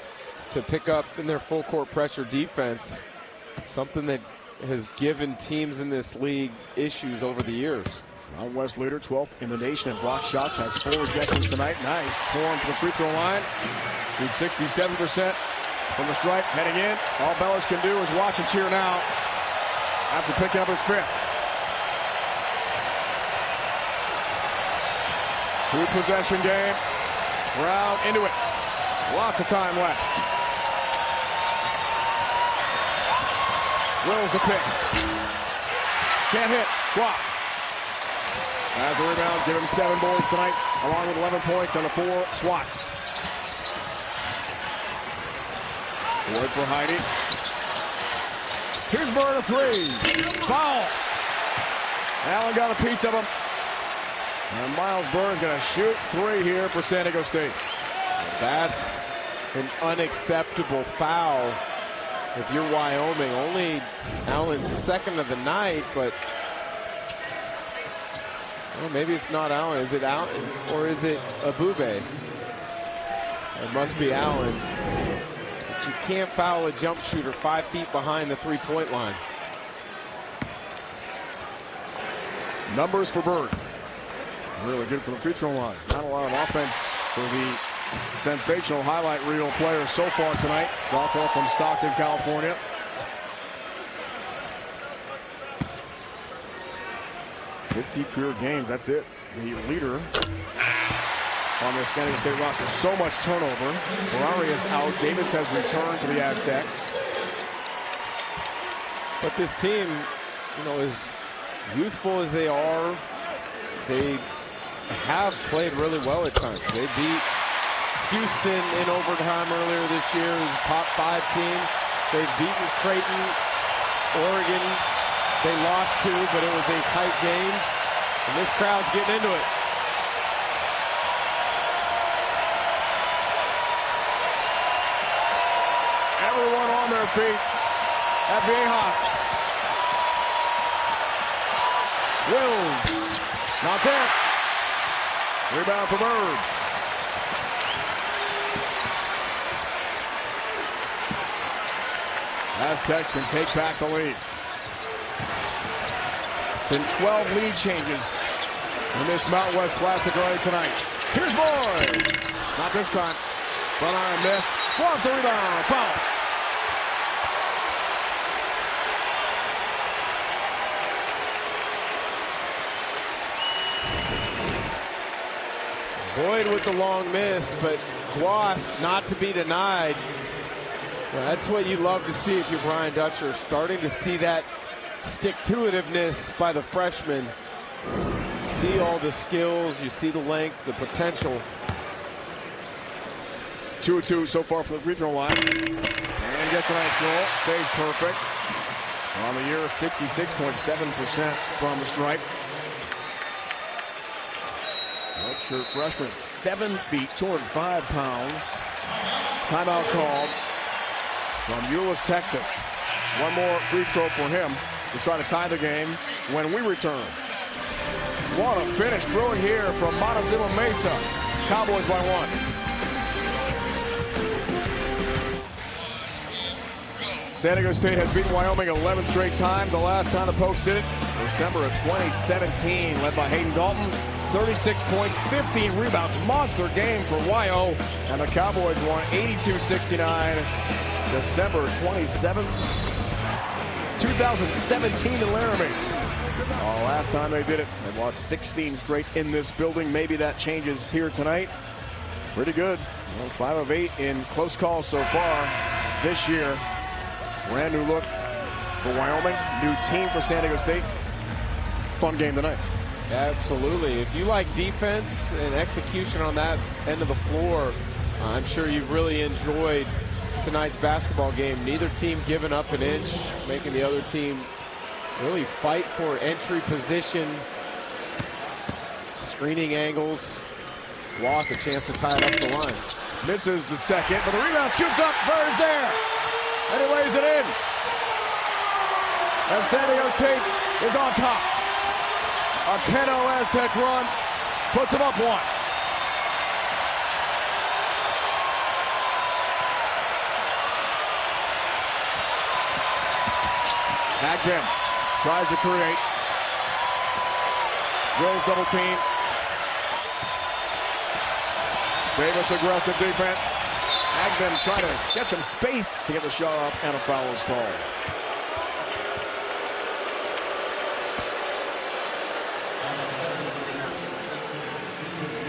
to pick up in their full court pressure defense, something that has given teams in this league issues over the years. Mountain West leader, 12th in the nation in block shots, has 4 rejections tonight. Nice form for the free throw line. Shoots 67% from the stripe, heading in. All Belich can do is watch and cheer now after picking up his 5th. 2-possession game. Brown into it. Lots of time left. Wills the pick. Can't hit. Block. As the rebound, give him 7 boards tonight, along with 11 points on the 4 swats. Boyd for Heide. Here's Bird, a 3. Foul. Allen got a piece of him. And Miles Bird is going to shoot 3 here for San Diego State. That's an unacceptable foul if you're Wyoming. Only Allen's 2nd of the night, but well, maybe it's not Allen. Is it Allen or is it Abube? It must be Allen. But you can't foul a jump shooter 5 feet behind the 3-point line. Numbers for Bird. Really good for the free throw line. Not a lot of offense for the sensational highlight reel player so far tonight. Sophomore from Stockton, California. $50 career games, that's it. The leader on this San Diego State roster. So much turnover. Ferrari is out. Davis has returned to the Aztecs. But this team, you know, as youthful as they are, they have played really well at times. They beat Houston in overtime earlier this year. It was a top 5 team. They've beaten Creighton, Oregon. They lost 2, but it was a tight game. And this crowd's getting into it. Everyone on their feet at Viejas. Wills. Not there. Rebound for Bird. Aztecs can take back the lead. It's been 12 lead changes in this Mountain West Classic already tonight. Here's Boyd. Not this time. Front iron miss. Off the rebound. Foul. Boyd with the long miss, but Guath not to be denied. Well, that's what you love to see if you're Brian Dutcher. Starting to see that stick-to-itiveness by the freshman. You see all the skills, you see the length, the potential. 2-2 so far for the free throw line. And gets a nice goal. Stays perfect. On the year, 66.7% from the stripe. Redshirt freshman, 7 feet, 205 pounds. Timeout called from Euless, Texas. One more free throw for him to try to tie the game when we return. What a finish brewing here from Montezuma Mesa. Cowboys by 1. San Diego State has beaten Wyoming 11 straight times. The last time the Pokes did it, December of 2017, led by Hayden Dalton. 36 points, 15 rebounds. Monster game for Wyo. And the Cowboys won 82-69. December 27th, 2017 in Laramie. Last time they did it, they lost 16 straight in this building. Maybe that changes here tonight. Pretty good. Well, 5 of 8 in close calls so far this year. Brand new look for Wyoming. New team for San Diego State. Fun game tonight. Absolutely. If you like defense and execution on that end of the floor, I'm sure you've really enjoyed tonight's basketball game. Neither team giving up an inch, making the other team really fight for entry position, screening angles. Block a chance to tie it up the line. Misses the second, but the rebound scooped up. Bird's there, and he lays it in. And San Diego State is on top. A 10-0 Aztec run puts them up 1. Agdem tries to create. Wills double team. Davis aggressive defense. Agdem trying to get some space to get the shot up, and a foul is called.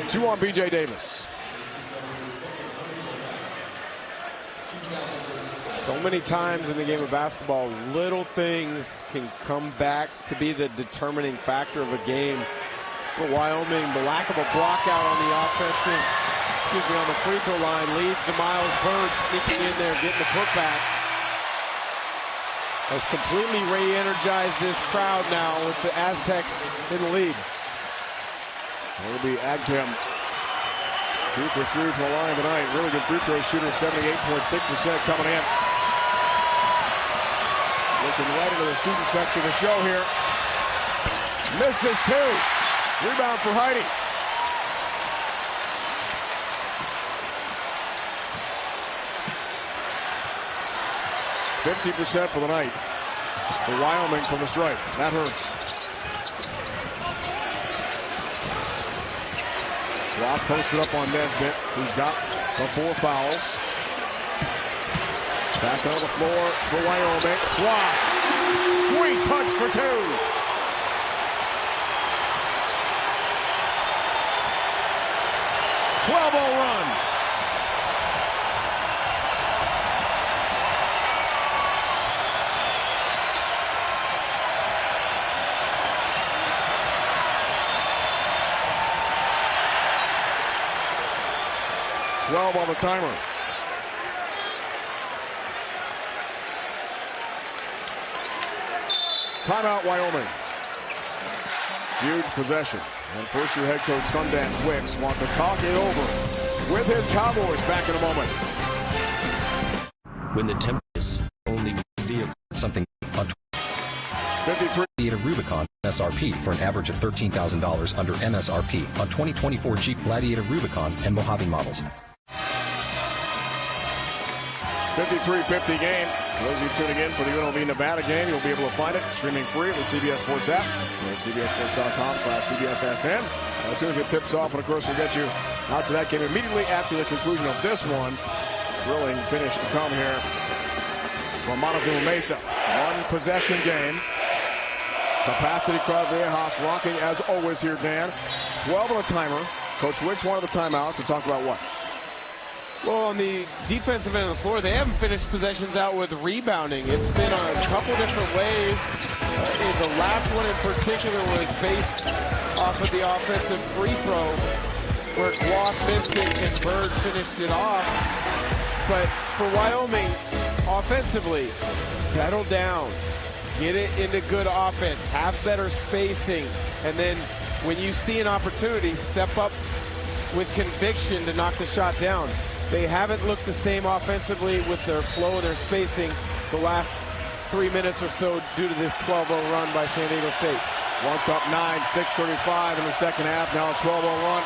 Two on B.J. Davis. So many times in the game of basketball, little things can come back to be the determining factor of a game. For Wyoming, the lack of a block out on the on the free throw line leads to Miles Bird sneaking in there, getting the putback. Has completely re-energized this crowd now with the Aztecs in the lead. It'll be Agdem. 2 for 3 from the line tonight. Really good free throw shooter, 78.6% coming in. Looking right into the student section of the show here. Misses 2. Rebound for Heidi. %50% for the night for Wyoming from the stripe. That hurts. Rock posted up on Nesbitt, who's got the 4 fouls. Back on the floor for Wyoming. Rock. Sweet touch for 2. Run. On the timer. Timeout, Wyoming. Huge possession. And first-year head coach Sundance Wicks wants to talk it over with his Cowboys. Back in a moment. When the temp is only vehicle something on 53. a Rubicon MSRP for an average of $13,000 under MSRP on 2024 Jeep Gladiator Rubicon and Mojave models. 53-50 game. Those of you tuning in for the UNLV Nevada game, you'll be able to find it streaming free at the CBS Sports app. Go to CBSSports.com/CBSSN. As soon as it tips off, and of course we'll get you out to that game immediately after the conclusion of this one. Thrilling finish to come here from Montezuma Mesa. One possession game. Capacity crowd Viejas rocking as always here, Dan. 12 on the timer. Coach Wicks wanted the timeout to talk about what? Well, on the defensive end of the floor, they haven't finished possessions out with rebounding. It's been a couple different ways. The last one in particular was based off of the offensive free throw, where Glock missed it and Bird finished it off. But for Wyoming, offensively, settle down. Get it into good offense. Have better spacing. And then when you see an opportunity, step up with conviction to knock the shot down. They haven't looked the same offensively with their flow and their spacing the last 3 minutes or so due to this 12-0 run by San Diego State. Once up 9, 6:35 in the second half. Now a 12-0 run.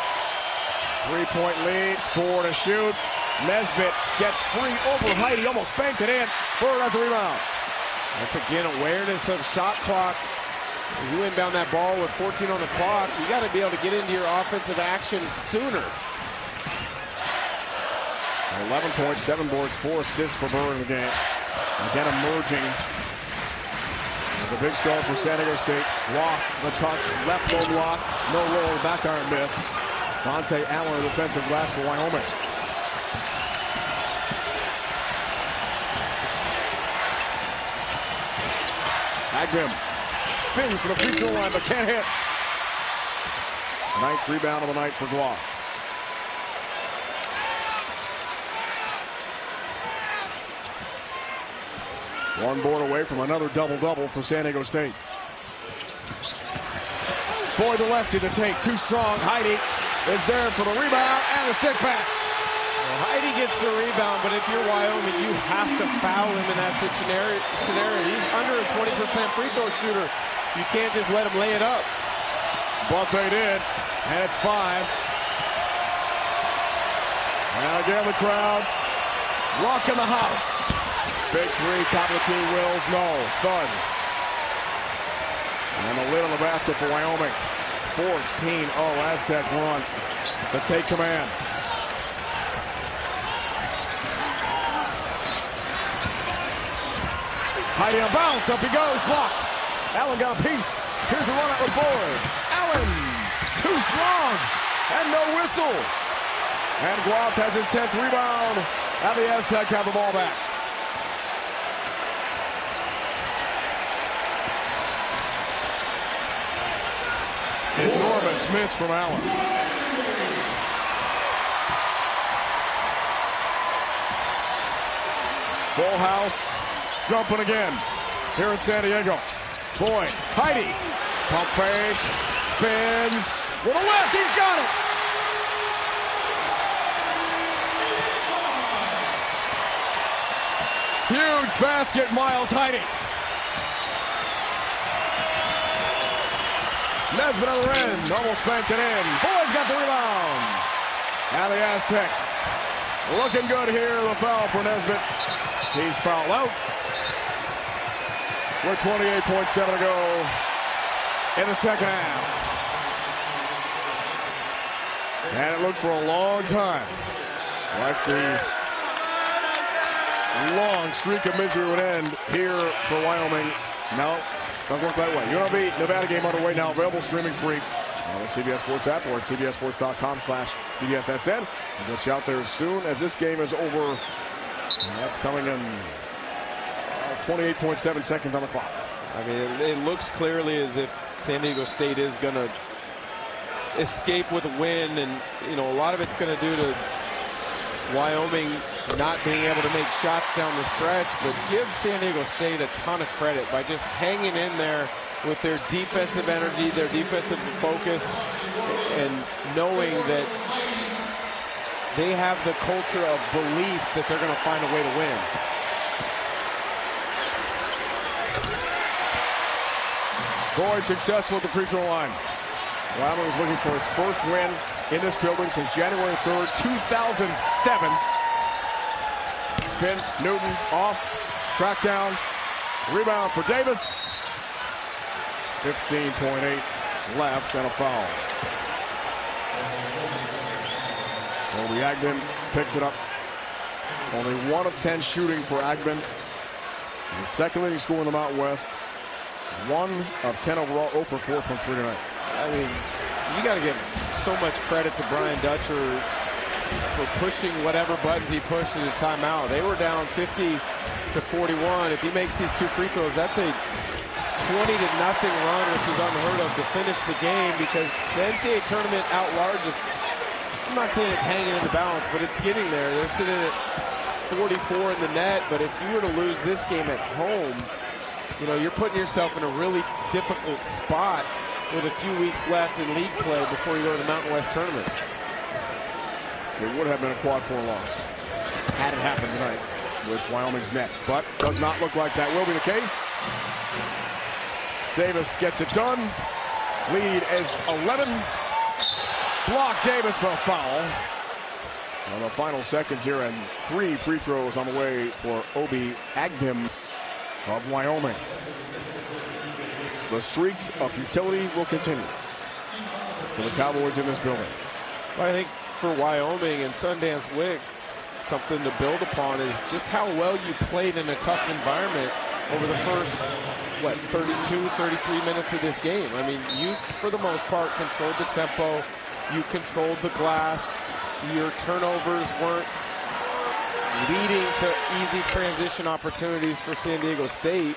3-point lead. 4 to shoot. Nesbitt gets free over Heidi. Almost banked it in. Bird has the rebound. That's again awareness of shot clock. You inbound that ball with 14 on the clock. You got to be able to get into your offensive action sooner. 11 points, 7 boards, 4 assists for Bird in the game. Again emerging as a big start for San Diego State. Rock, the touch, left low block, no roll, back iron miss. Dante Allen, a defensive glass for Wyoming. Agnew spins for the free throw line, but can't hit. Ninth rebound of the night for Glock. One board away from another double-double for San Diego State. Boy, the lefty to take, too strong. Heidi is there for the rebound and the stick back. Well, Heidi gets the rebound, but if you're Wyoming, you have to foul him in that scenario. He's under a 20% free throw shooter. You can't just let him lay it up. But they did, and it's 5. And again, the crowd rocking the house. Big three, top of the key, Wills, no, thud. And the lid on the basket for Wyoming. 14-0 Aztec run to take command. Heidi on bounce, up he goes, blocked. Allen got a piece. Here's the run out the board. Allen, too strong, and no whistle. And Guap has his 10th rebound, and the Aztec have the ball back. Enormous miss from Allen. Full house, jumping again here in San Diego. Toy, Heidi, pump fake, spins, with a left, he's got it! Huge basket, Miles Heidi. Nesbitt on the other end, almost banked it in. Boyd's got the rebound. Now the Aztecs looking good here. The foul for Nesbitt. He's fouled out. With 28.7 to go in the second half. And it looked for a long time like the long streak of misery would end here for Wyoming. No. Doesn't look that way. UNLV Nevada game underway now, available streaming free on the CBS Sports app or at CBSSports.com/CBSSN. We'll get you out there as soon as this game is over. And that's coming in 28.7 seconds on the clock. I mean, it looks clearly as if San Diego State is going to escape with a win, and you know, a lot of it's going to do to Wyoming not being able to make shots down the stretch, but give San Diego State a ton of credit by just hanging in there with their defensive energy, their defensive focus, and knowing that they have the culture of belief that they're going to find a way to win. Boyd successful at the free throw line. Wyoming was looking for his first win in this building since January 3rd, 2007. Spin, Newton off, track down, rebound for Davis. 15.8 left and a foul. Obi Agben picks it up. Only 1 of 10 shooting for Agben. The second leading scorer in the Mountain West. 1 of 10 overall, 0 for 4 from 3 tonight. I mean, you got to give so much credit to Brian Dutcher for pushing whatever buttons he pushed in the timeout. They were down 50-41. If he makes these 2 free throws, that's a 20-0 run, which is unheard of to finish the game, because the NCAA tournament out large, I'm not saying it's hanging in the balance, but it's getting there. They're sitting at 44 in the net, but if you were to lose this game at home, you know, you're putting yourself in a really difficult spot with a few weeks left in league play before you go to the Mountain West tournament. It would have been a quad 4 loss had it happened tonight with Wyoming's net, but does not look like that will be the case. Davis gets it done. Lead is 11. Block Davis for a foul. On the final seconds here, and 3 free throws on the way for Obi Agben of Wyoming. The streak of futility will continue for the Cowboys in this building. Well, I think for Wyoming and Sundance Wick, something to build upon is just how well you played in a tough environment over the first, 32, 33 minutes of this game. I mean, you, for the most part, controlled the tempo. You controlled the glass. Your turnovers weren't leading to easy transition opportunities for San Diego State.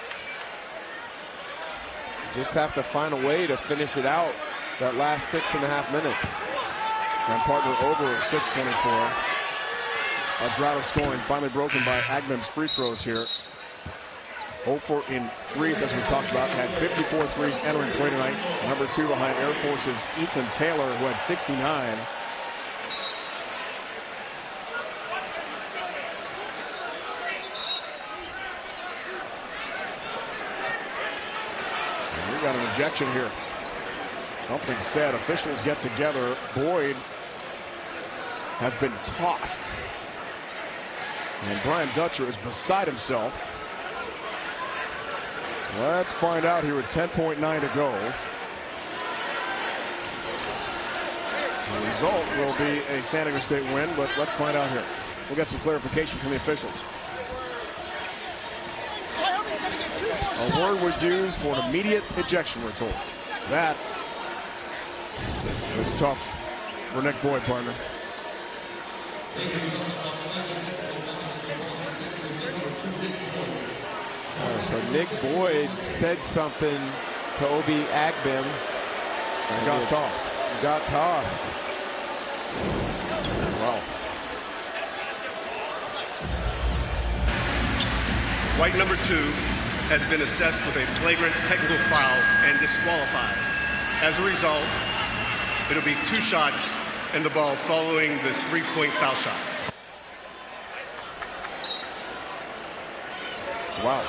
Just have to find a way to finish it out that last 6.5 minutes. And partner over 6:24. A drought of scoring finally broken by Agben's free throws here. 0 for in threes, as we talked about. Had 54 threes entering play tonight. Number 2 behind Air Force's Ethan Taylor, who had 69. And we got an ejection here. Something said. Officials get together. Boyd has been tossed. And Brian Dutcher is beside himself. Let's find out here with 10.9 to go. The result will be a San Diego State win, but let's find out here. We'll get some clarification from the officials. A word was used for an immediate ejection, we're told. That is tough for Nick Boyd, partner. So Nick Boyd said something to Obi Agben and got tossed. Got tossed. Wow. White number 2 has been assessed with a flagrant technical foul and disqualified. As a result, it'll be 2 shots and the ball following the 3-point foul shot. Wow.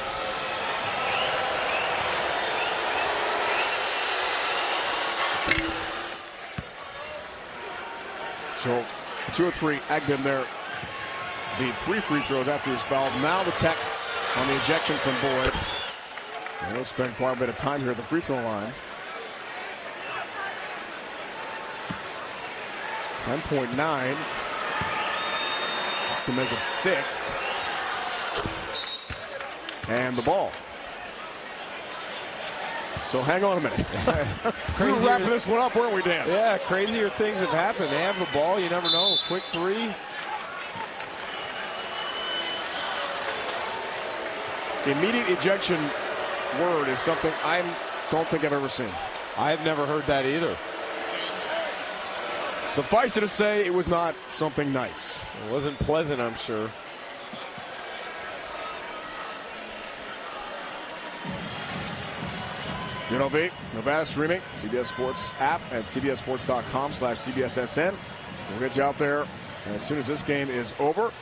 So 2 of 3, Agben there. The 3 free throws after he's fouled. Now the tech on the ejection from Boyd. And he'll spend quite a bit of time here at the free throw line. 10.9. This can make it 6. And the ball. So hang on a minute. We were wrapping this one up, weren't we, Dan? Yeah, crazier things have happened. They have the ball, you never know. Quick 3. Immediate ejection word is something I don't think I've ever seen. I've never heard that either. Suffice it to say, it was not something nice. It wasn't pleasant, I'm sure. UNLV, Nevada streaming, CBS Sports app at cbssports.com/CBSSN. We'll get you out there as soon as this game is over.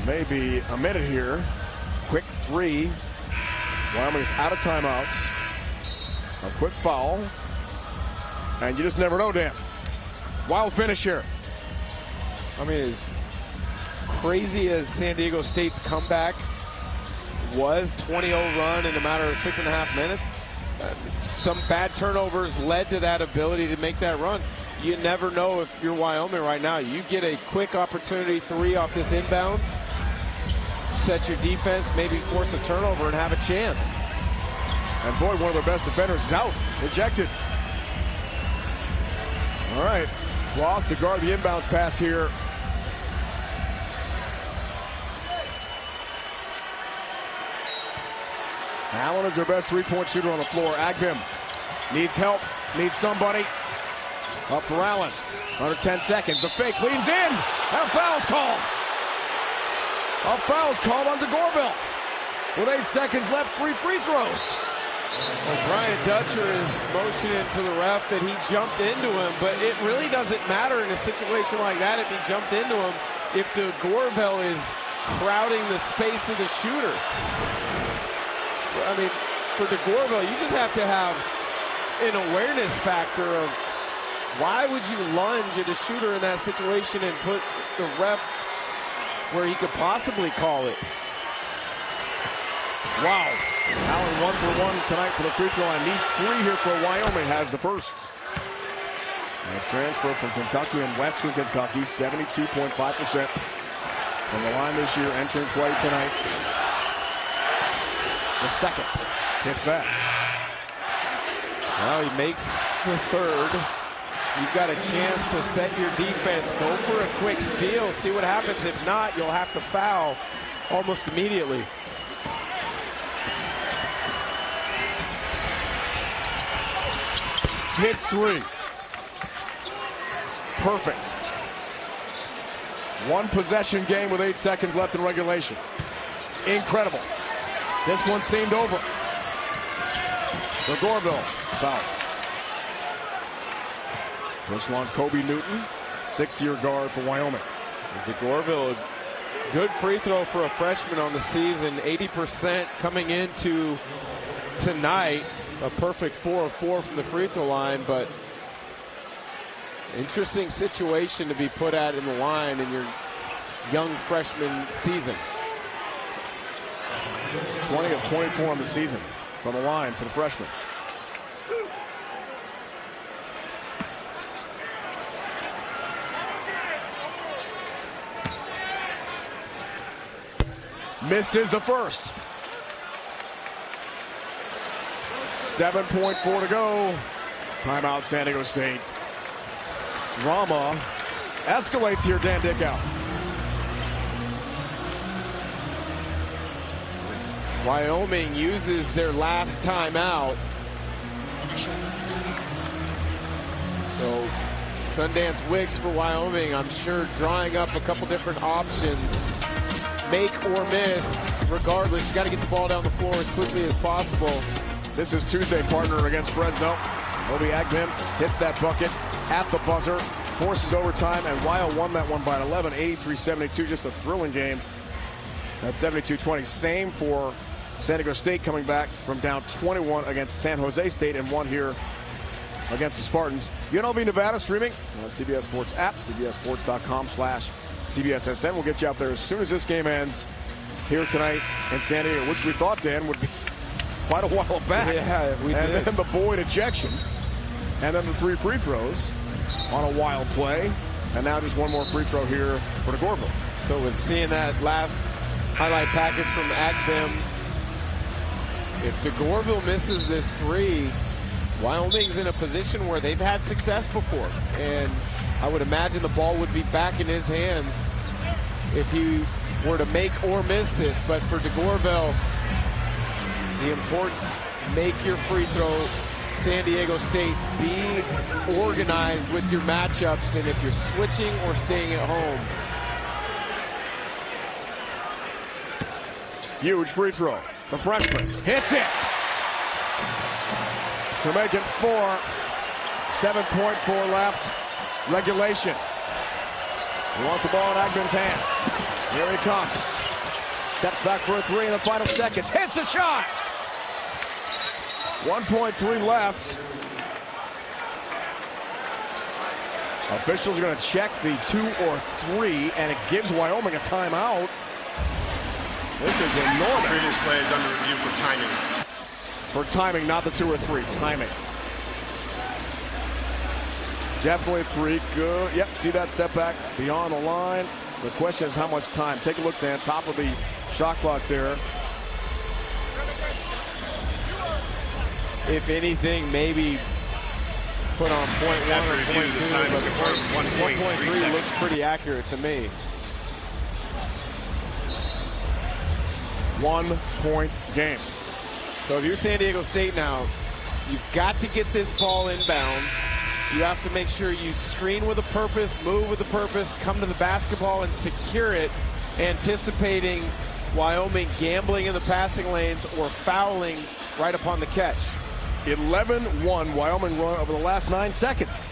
Maybe a minute here. Quick 3. Wyoming is out of timeouts. A quick foul. And you just never know, Dan. Wild finish here. I mean, as crazy as San Diego State's comeback was, 20-0 run in a matter of 6.5 minutes, some bad turnovers led to that ability to make that run. You never know if you're Wyoming right now. You get a quick opportunity 3 off this inbounds, set your defense, maybe force a turnover and have a chance. And boy, one of their best defenders is out, ejected. All right, Roth to guard the inbounds pass here. Allen is their best three-point shooter on the floor. Agbim needs help, needs somebody. Up for Allen. Under 10 seconds. The fake leans in. And a foul's called. A foul's called on DeGorville. With 8 seconds left, 3 free throws. Well, Brian Dutcher is motioning to the ref that he jumped into him, but it really doesn't matter in a situation like that if he jumped into him, if DeGorville is crowding the space of the shooter. I mean, for DeGorville, you just have to have an awareness factor of why would you lunge at a shooter in that situation and put the ref where he could possibly call it. Wow. Allen 1 for 1 tonight for the free throw line. Needs 3 here for Wyoming. Has the first. A transfer from Kentucky and Western Kentucky. 72.5% from the line this year. Entering play tonight. The second. Hits that. Well, he makes the third. You've got a chance to set your defense. Go for a quick steal. See what happens. If not, you'll have to foul almost immediately. Hits 3. Perfect. 1 possession game with 8 seconds left in regulation. Incredible. This one seemed over. DeGorville foul. Personal on Kobe Newton, 6-year guard for Wyoming. DeGorville, good free throw for a freshman on the season. 80% coming into tonight. A perfect 4 of 4 from the free throw line, but interesting situation to be put at in the line in your young freshman season. 20 of 24 on the season from the line for the freshman. Misses the first. 7.4 to go. Timeout, San Diego State. Drama escalates here, Dan Dickow. Wyoming uses their last timeout. So Sundance Wicks for Wyoming, I'm sure drawing up a couple different options. Make or miss, regardless, you got to get the ball down the floor as quickly as possible. This is Tuesday, partner against Fresno. Obi Agbim hits that bucket at the buzzer, forces overtime, and Wyo won that one by 11, 83-72. Just a thrilling game at 72-20. Same for San Diego State, coming back from down 21 against San Jose State and won here against the Spartans. UNLV Nevada streaming on CBS Sports app, cbssports.com/CBSSN. We'll get you out there as soon as this game ends here tonight in San Diego, which we thought, Dan, would be quite a while back. Yeah, we did. And then the Boyd ejection. And then the 3 free throws on a wild play. And now just 1 more free throw here for DeGorville. So with seeing that last highlight package from Agbim, if DeGorville misses this 3, Wyoming's in a position where they've had success before. And I would imagine the ball would be back in his hands if he were to make or miss this. But for DeGorville, the importance, make your free throw. San Diego State, be organized with your matchups, and if you're switching or staying at home. Huge free throw. The freshman hits it to make it 4. 7.4 left. Regulation. We want the ball in Agbim's hands. Here he comes. Steps back for a 3 in the final seconds. Hits the shot. 1.3 left. Officials are going to check the 2 or 3, and it gives Wyoming a timeout. This is enormous. Previous play is under review for timing. For timing, not the 2 or 3. Timing. Definitely 3. Good. Yep, see that step back beyond the line. The question is how much time. Take a look, Dan. Top of the shot clock there. If anything, maybe put on .1 or .2, but 1.3 looks pretty accurate to me. 1-point game. So if you're San Diego State now, you've got to get this ball inbound. You have to make sure you screen with a purpose, move with a purpose, come to the basketball and secure it, anticipating Wyoming gambling in the passing lanes or fouling right upon the catch. 11-1 Wyoming run over the last 9 seconds.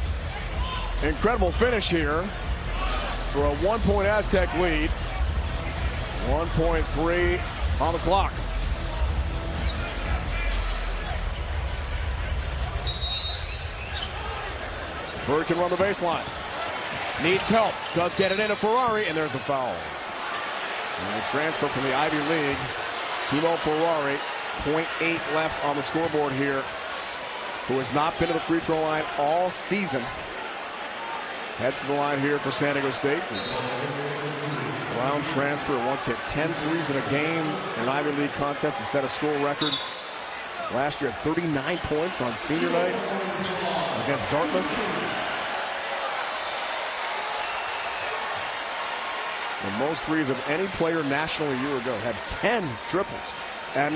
Incredible finish here for a 1-point Aztec lead. 1.3 on the clock. Bird can run the baseline. Needs help. Does get it into Ferrari, and there's a foul. And a transfer from the Ivy League. Timo Ferrari, 0.8 left on the scoreboard here, who has not been to the free throw line all season. Heads to the line here for San Diego State. Brown transfer once hit 10 threes in a game in an Ivy League contest to set a school record. Last year, 39 points on senior night against Dartmouth. The most threes of any player nationally a year ago. Had 10 triples. And